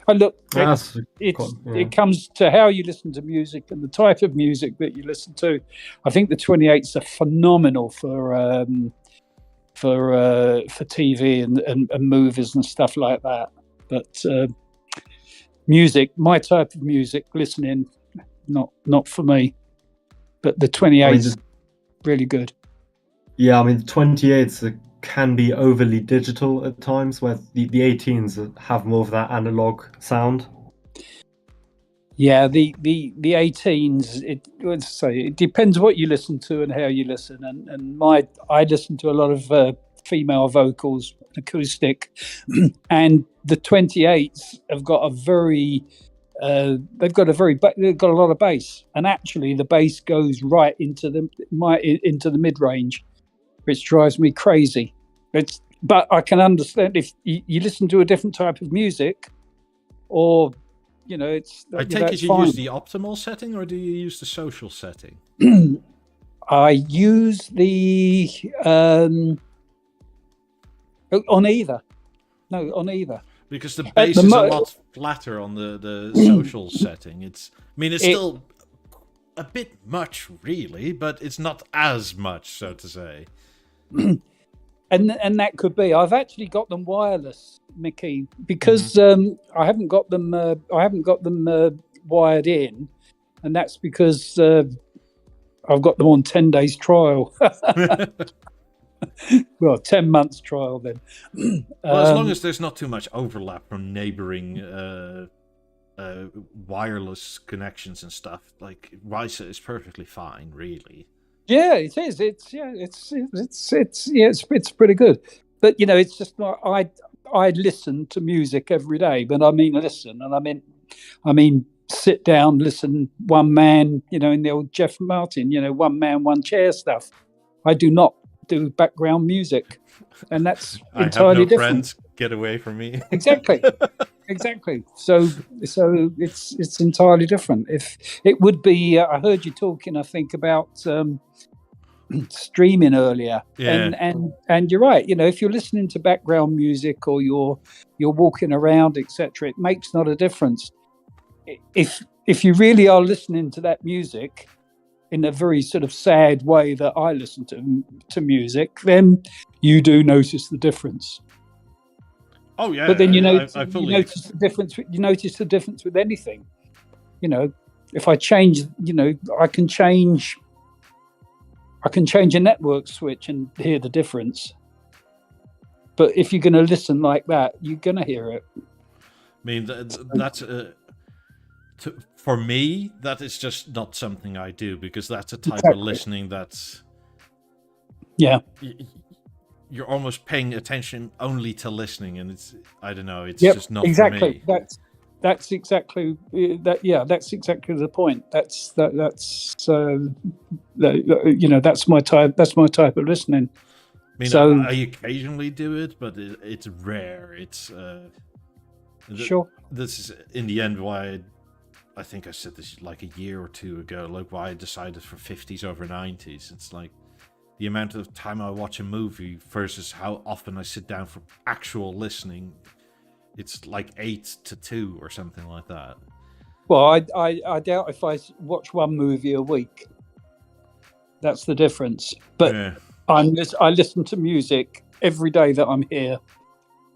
And look, That's it comes to how you listen to music and the type of music that you listen to. I think the 28s are phenomenal for TV and movies and stuff like that. But music, my type of music, listening, not for me. But the 28s really good. Yeah, I mean, the 28s can be overly digital at times, where the 18s have more of that analog sound. Yeah, the 18s. It depends what you listen to and how you listen. And I listen to a lot of female vocals, acoustic, and the 28s have got a very they've got a lot of bass, and actually the bass goes right into the mid range, which drives me crazy. But I can understand if you listen to a different type of music, or it's. I take it you use the optimal setting, or do you use the social setting? I use the on either. No, on either. Because the bass is a lot flatter on the social setting. It's still a bit much, really, but it's not as much, so to say. And that could be. I've actually got them wireless, Mickey, because I haven't got them. Wired in, and that's because I've got them on 10 days trial. Well, 10 months trial then. Well, as long as there's not too much overlap from neighboring wireless connections and stuff, like Ryza is perfectly fine, really. Yeah, it is. It's pretty good. But it's just not. I listen to music every day, but I mean listen, and I mean sit down, listen, one man, in the old Jeff Martin, one man, one chair stuff. I do not do background music, and that's entirely different. Friends, get away from me. Exactly. So it's entirely different. If it would be, I heard you talking, I think, about streaming earlier, and you're right. If you're listening to background music or you're walking around, etc., it makes not a difference. If you really are listening to that music in a very sort of sad way that I listen to music, then you do notice the difference. Oh yeah, but then you notice the difference. You notice the difference with anything. If I change, I can change a network switch and hear the difference. But if you're going to listen like that, you're going to hear it. I mean, that's for me, that is just not something I do, because that's a type of listening that's... Yeah. You're almost paying attention only to listening, and it's just not for me. That's exactly that. Yeah, that's exactly the point. That's my type. That's my type of listening. I mean, so I occasionally do it, but it's rare. It's sure. This is in the end why I think I said this like a year or two ago. Like why I decided for 50s over 90s. It's like the amount of time I watch a movie versus how often I sit down for actual listening. It's like 8-2 or something like that. Well, I doubt if I watch one movie a week. That's the difference. But yeah. I listen to music every day that I'm here,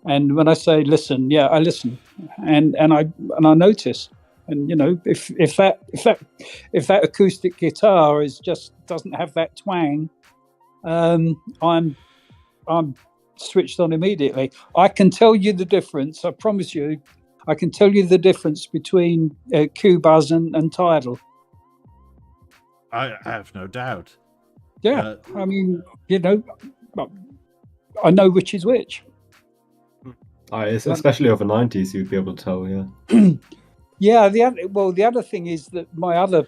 and when I say listen, I listen, and I notice, and if that acoustic guitar doesn't have that twang, I'm switched on immediately. I can tell you the difference. I promise you. I can tell you the difference between Q-Buzz and Tidal. I have no doubt. Yeah, I mean, I know which is which. Especially over 90s, you'd be able to tell. Yeah. Yeah. The other thing is that my other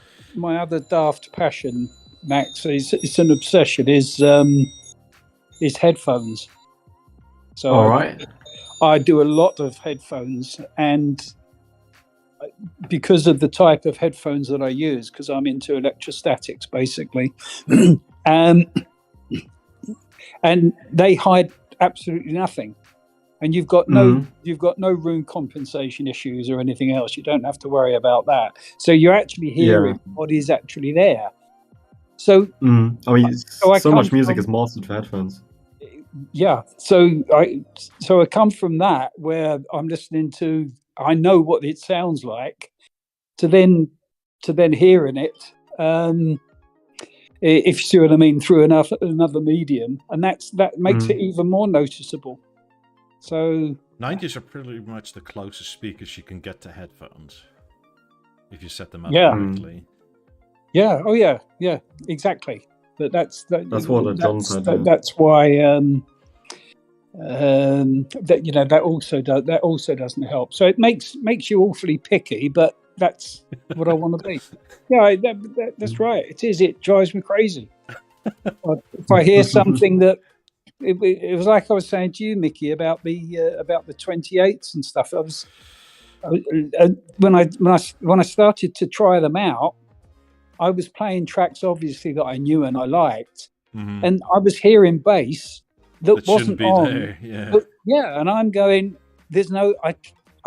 daft passion, Max, it's an obsession. Is headphones. So All right. I do a lot of headphones, and because of the type of headphones that I use, because I'm into electrostatics basically, and they hide absolutely nothing, and you've got no room compensation issues or anything else. You don't have to worry about that. So you're actually hearing what is actually there. So I mean, so much music is mastered for headphones. Yeah, so I come from that where I'm listening to, I know what it sounds like, to then hearing it, if you see what I mean, through another medium, and that makes it even more noticeable. So 90s are pretty much the closest speakers you can get to headphones if you set them up Yeah. correctly. yeah, oh yeah, exactly. But that's what John said. That's why that also doesn't help. So it makes you awfully picky, but that's what I want to be. Yeah, that's right. It is. It drives me crazy. If I hear something that it was like I was saying to you, Mickey, about the 28s and stuff. When I started to try them out, I was playing tracks obviously that I knew and I liked, and I was hearing bass that wasn't be on. there. Yeah. But, and I'm going, there's no. I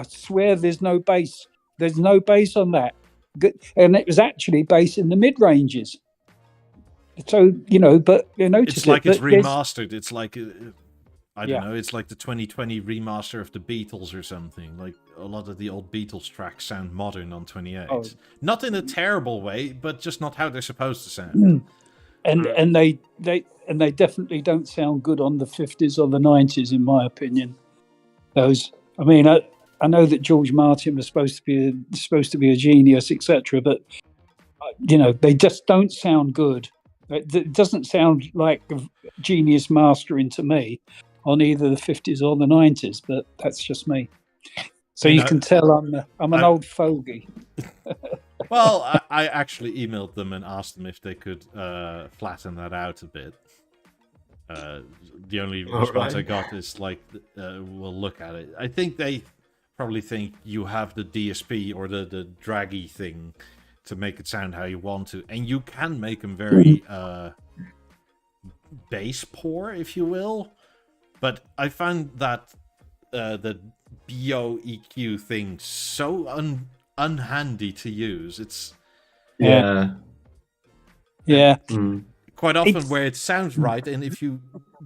swear, there's no bass. There's no bass on that, and it was actually bass in the mid ranges. So but you notice it's like it's there's- remastered. It's like I don't know. It's like the 2020 remaster of the Beatles or something. Like a lot of the old Beatles tracks sound modern on 28. Oh. Not in a terrible way, but just not how they're supposed to sound. And they definitely don't sound good on the 50s or the 90s, in my opinion. Those, I mean, I know that George Martin was supposed to be a genius, etc. But they just don't sound good. It doesn't sound like a genius mastering to me on either the 50s or the 90s, but that's just me. So you can tell I'm an old fogey. Well, I actually emailed them and asked them if they could flatten that out a bit. The only response I got is like, we'll look at it. I think they probably think you have the DSP or the draggy thing to make it sound how you want to, and you can make them very bass poor, if you will. But I found that the BeoEQ thing so unhandy to use. It's quite often where it sounds right, and if you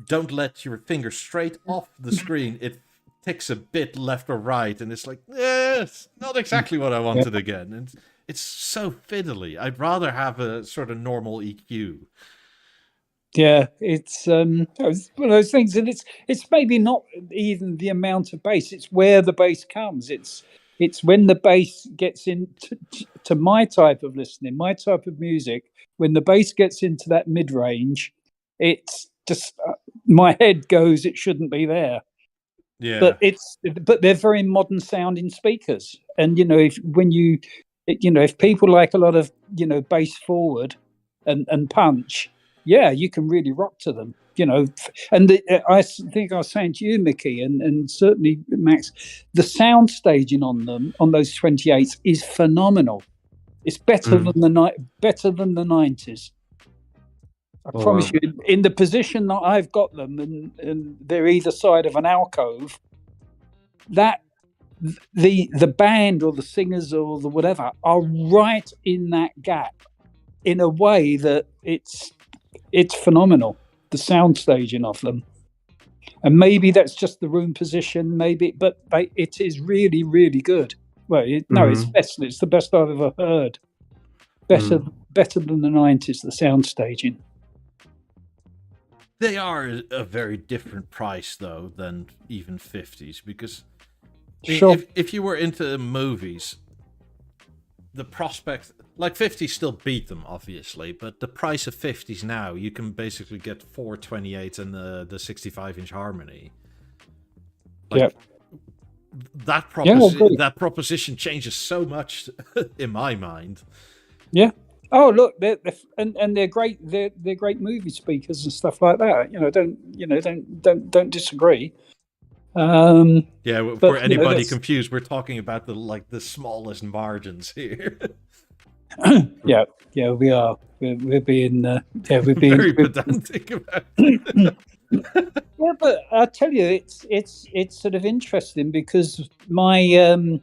don't let your finger straight off the screen, it ticks a bit left or right, and it's like, it's not exactly what I wanted again. And it's so fiddly. I'd rather have a sort of normal EQ. Yeah, it's one of those things, and it's maybe not even the amount of bass; it's where the bass comes. It's when the bass gets into to my type of listening, my type of music. When the bass gets into that mid range, it's just my head goes, it shouldn't be there. Yeah, but they're very modern sounding speakers, and if people like a lot of bass forward and punch. Yeah, you can really rock to them, And I think I was saying to you, Mickey, and certainly Max, the sound staging on them, on those 28s, is phenomenal. It's better than the 90s. I promise you. In the position that I've got them, and they're either side of an alcove, that the band or the singers or the whatever are right in that gap, in a way that it's phenomenal, the sound staging of them. And maybe that's just the room position, but it is really, really good. Well, it's best. It's the best I've ever heard. Better than the 90s, the sound staging. They are a very different price, though, than even 50s, because Sure. If you were into movies, the prospect, like 50s still beat them, obviously, but the price of 50s now, you can basically get 4 28s and the 65-inch Harmony. Like, that proposition changes so much in my mind. Yeah. Oh, look, they're great. They're great movie speakers and stuff like that. Don't disagree. For anybody confused, we're talking about the smallest margins here. yeah, we are. We're being very pedantic about it. Yeah, but I tell you, it's sort of interesting because my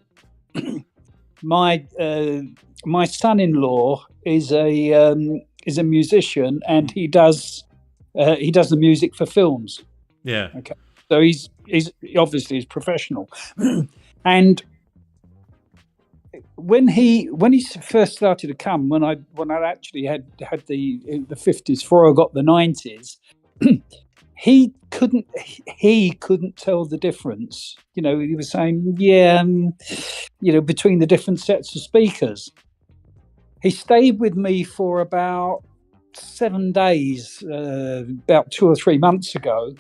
my son-in-law is a musician, and he does the music for films. Yeah. Okay. So he's obviously professional, and when he first started to come, when I actually had the 50s before I got the 90s, he couldn't tell the difference. He was saying, between the different sets of speakers. He stayed with me for about 7 days, about 2 or 3 months ago,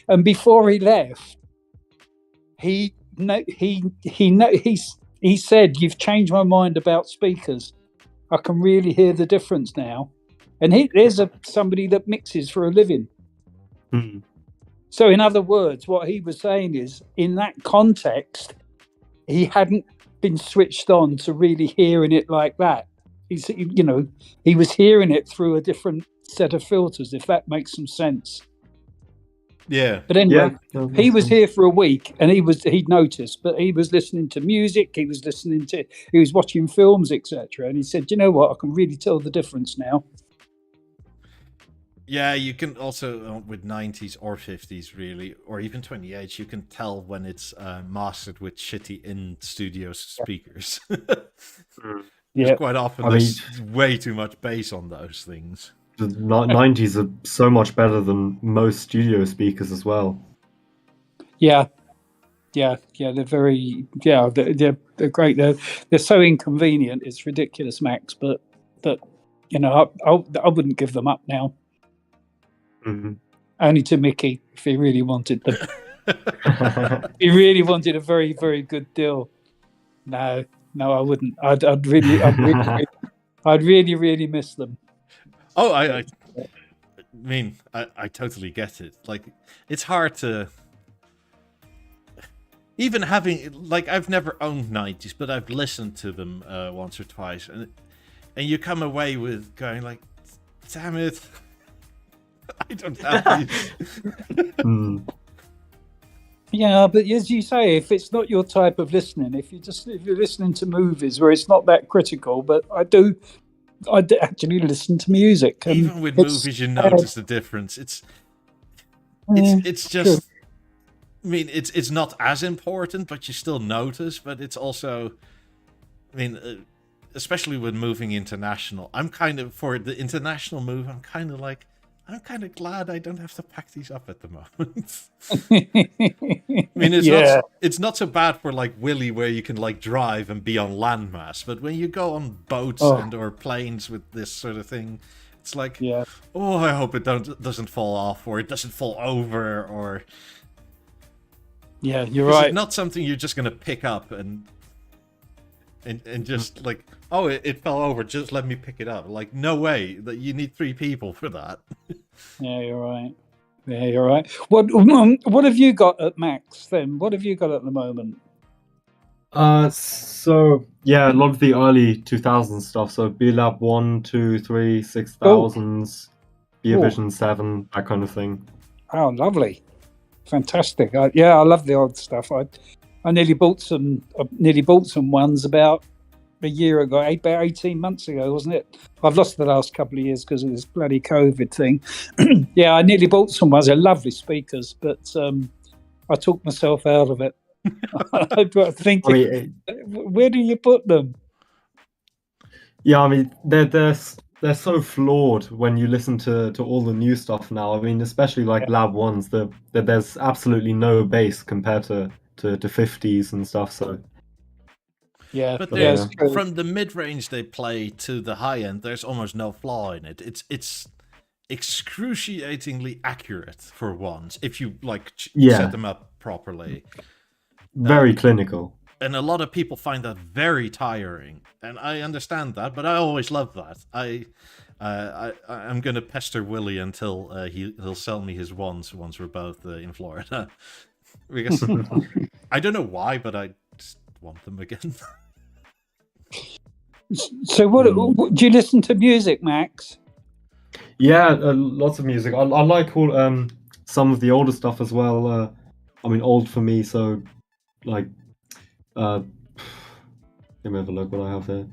and before he left, he said, "You've changed my mind about speakers. I can really hear the difference now." And there's somebody that mixes for a living. Hmm. So, in other words, what he was saying is, in that context, he hadn't been switched on to really hearing it like that. He was hearing it through a different set of filters, if that makes some sense. Yeah. But anyway, he was sense. here for a week, and he'd noticed, but he was listening to music, he was watching films, etc. And he said, "You know what? I can really tell the difference now." Yeah, you can also, with 90s or 50s, really, or even 28s, you can tell when it's mastered with shitty in-studio speakers. Yeah. Quite often there's way too much bass on those things. The 90s are so much better than most studio speakers as well. Yeah, they're very, they're great. They're so inconvenient, it's ridiculous, Max. But I wouldn't give them up now. Mm-hmm. Only to Mickey, if he really wanted them. He really wanted a very, very good deal. No, I wouldn't. I'd really miss them. Oh, I mean, I totally get it. Like, it's hard to... Even having... Like, I've never owned 90s, but I've listened to them once or twice. And you come away with going like, damn it, I don't have these. Yeah, but as you say, if it's not your type of listening, if you're listening to movies where it's not that critical, but I do actually listen to music. And even with movies, you notice the difference. It's just. Sure. I mean, it's not as important, but you still notice. But it's also, I mean, especially with moving international, I'm kind of, for the international move, I'm kind of glad I don't have to pack these up at the moment. I mean, it's not so bad for like Willy, where you can like drive and be on landmass, but when you go on boats or planes with this sort of thing, it's like, oh, I hope it doesn't fall off, or it doesn't fall over, or you're right. It's not something you're just gonna pick up and just like, oh, it fell over, just let me pick it up. Like, no way, that you need 3 people for that. Yeah, you're right. What have you got at Max then? What have you got at the moment? So yeah, a lot of the early 2000s stuff. So B-Lab 1, 2, 3, 6000s, Beovision 7, that kind of thing. Oh, lovely. Fantastic. I love the old stuff. I nearly bought some ones about a year ago, about 18 months ago, wasn't it? I've lost the last couple of years because of this bloody COVID thing. Yeah, I nearly bought some ones. They're lovely speakers, but I talked myself out of it. I think, where do you put them? Yeah, I mean, they're so flawed when you listen to all the new stuff now. I mean, especially like Lab 1s, there's absolutely no bass compared to to 50s and stuff. So Yeah, But Yeah. there's it's true. from the mid range they play to the high end, there's almost no flaw in it. It's excruciatingly accurate for once if you like Yeah. set them up properly. very clinical. And a lot of people find that very tiring, and I understand that, but I always love that. I'm gonna pester Willie until he'll sell me his wands once we're both in Florida, because I don't know why, but I just want them again. So, what do you listen to music, Max? Yeah, lots of music. I like all some of the older stuff as well. I mean, old for me, so like let me have a look what I have here.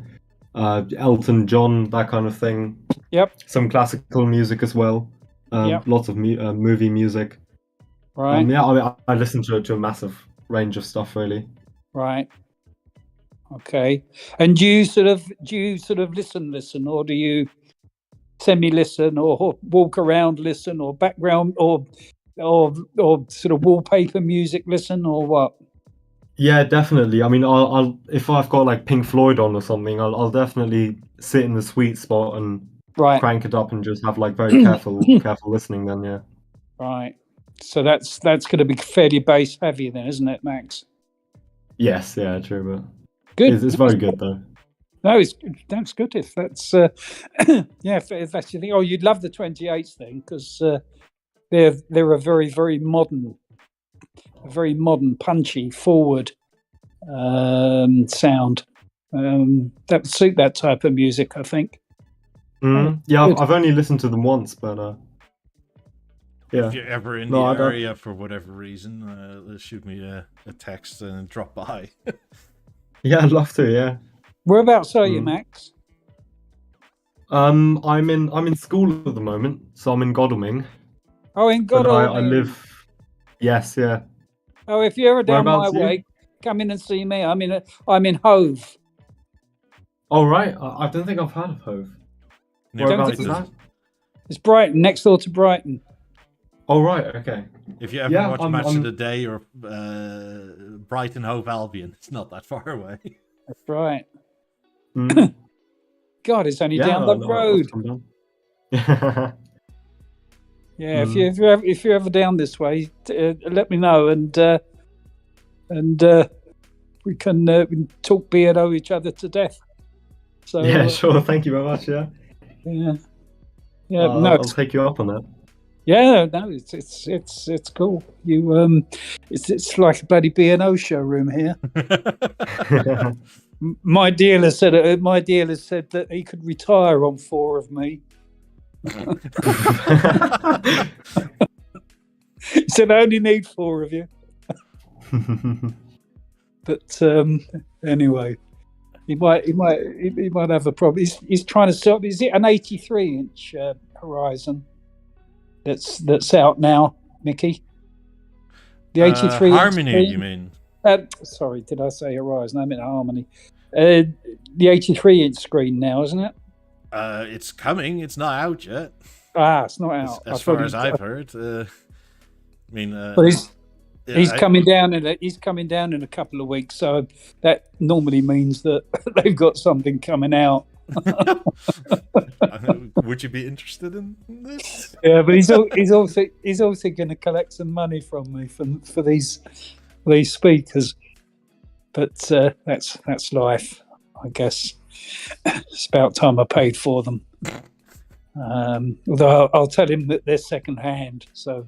Elton John, that kind of thing. Yep. Some classical music as well. Yep. Lots of movie music. Right. Yeah, I mean, I listen to a massive range of stuff, really. Right. Okay. And do you sort of listen, or do you semi-listen, or walk around listen, or background, or sort of wallpaper music listen, or what? Yeah, definitely. I mean, I'll if I've got like Pink Floyd on or something, I'll definitely sit in the sweet spot and Right. crank it up and just have like very careful listening. Then, yeah. Right. So that's going to be fairly bass heavy then, isn't it, Max? Yes, yeah, true, but Good. it's very good though. No, that's good. If that's yeah, if that's your thing. Oh, you'd love the 28s thing, because they're a very, very modern, punchy, forward sound. That would suit that type of music, I think. Yeah, I've only listened to them once, but yeah. If you're ever in No, I the don't- area for whatever reason, shoot me a text and drop by. Yeah, I'd love to. Yeah. Whereabouts are you, Max? I'm in school at the moment, so I'm in Godalming. Oh, in But Godalming. I live. Yes, yeah. Oh, if you're ever down my Whereabouts you? way, come in and see me. I'm in Hove. Oh right, I don't think I've heard of Hove. Whereabouts is that? It's Brighton, next door to Brighton. Oh right, okay. If you ever Yeah, watch I'm- Match I'm- of the Day or Brighton Hove Albion, it's not that far away. That's right. Mm. God, it's only Yeah, down the no, I'll road. come down. Yeah, if you're ever down this way, let me know, and we can talk B&O each other to death. So Yeah, sure. Thank you very much. Yeah. yeah. I'll take you up on that. Yeah, no, it's cool. You it's like a bloody B&O showroom here. My dealer said that he could retire on 4 of me. He said, I only need 4 of you. But anyway, he might have a problem. He's trying to sell. Is it an 83-inch Horizon that's out now, Mickey? The 83 Harmony, you mean? Sorry, did I say Horizon? I meant Harmony. The 83-inch screen now, isn't it? It's coming. It's not out yet. It's not out. As far as I've heard. I mean, But he's coming down in a couple of weeks, so that normally means that they've got something coming out. Would you be interested in this? Yeah, but he's also going to collect some money from me for these speakers. But that's life, I guess. It's about time I paid for them. Although I'll tell him that they're second hand. So.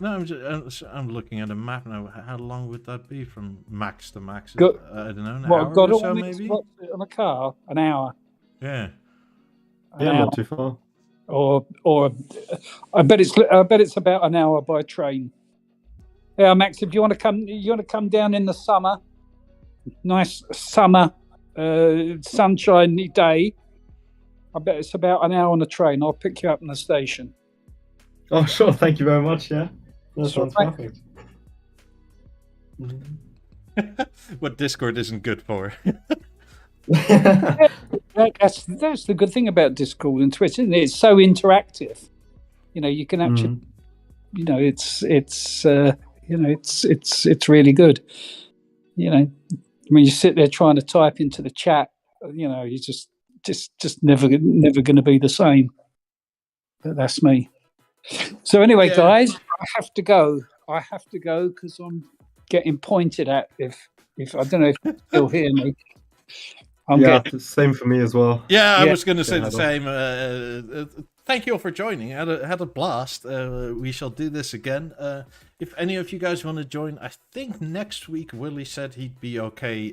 No, I'm looking at a map now. How long would that be from max to max? Got- I don't know, an What, hour got or all so, this, maybe? on a car? An hour? Yeah. An Yeah, hour. not too far. Or I bet it's about an hour by train. Yeah, Max, if you want to come down in the summer, nice summer, sunshiny day. I bet it's about an hour on the train. I'll pick you up in the station. Oh, sure. Thank you very much. Yeah, that Sure. sounds perfect. What Discord isn't good for. That's the good thing about Discord and Twitter, isn't it? It's so interactive. You know, you can actually it's really good. When you sit there trying to type into the chat, you just never going to be the same. But that's me. So anyway, guys, I have to go because I'm getting pointed at. If I don't know if you still hear me. Same for me as well. Yeah, I was going to say the same. Thank you all for joining. I had a blast. We shall do this again. If any of you guys want to join, I think next week Willie said he'd be okay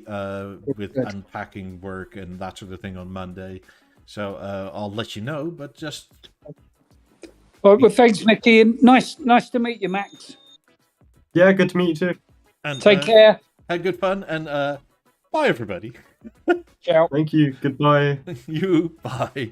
with unpacking work and that sort of thing on Monday. So I'll let you know. But just well, thanks, Nicky, and nice to meet you, Max. Yeah, good to meet you too. And take care. Had good fun, and bye, everybody. Ciao. Thank you. Goodbye. Bye.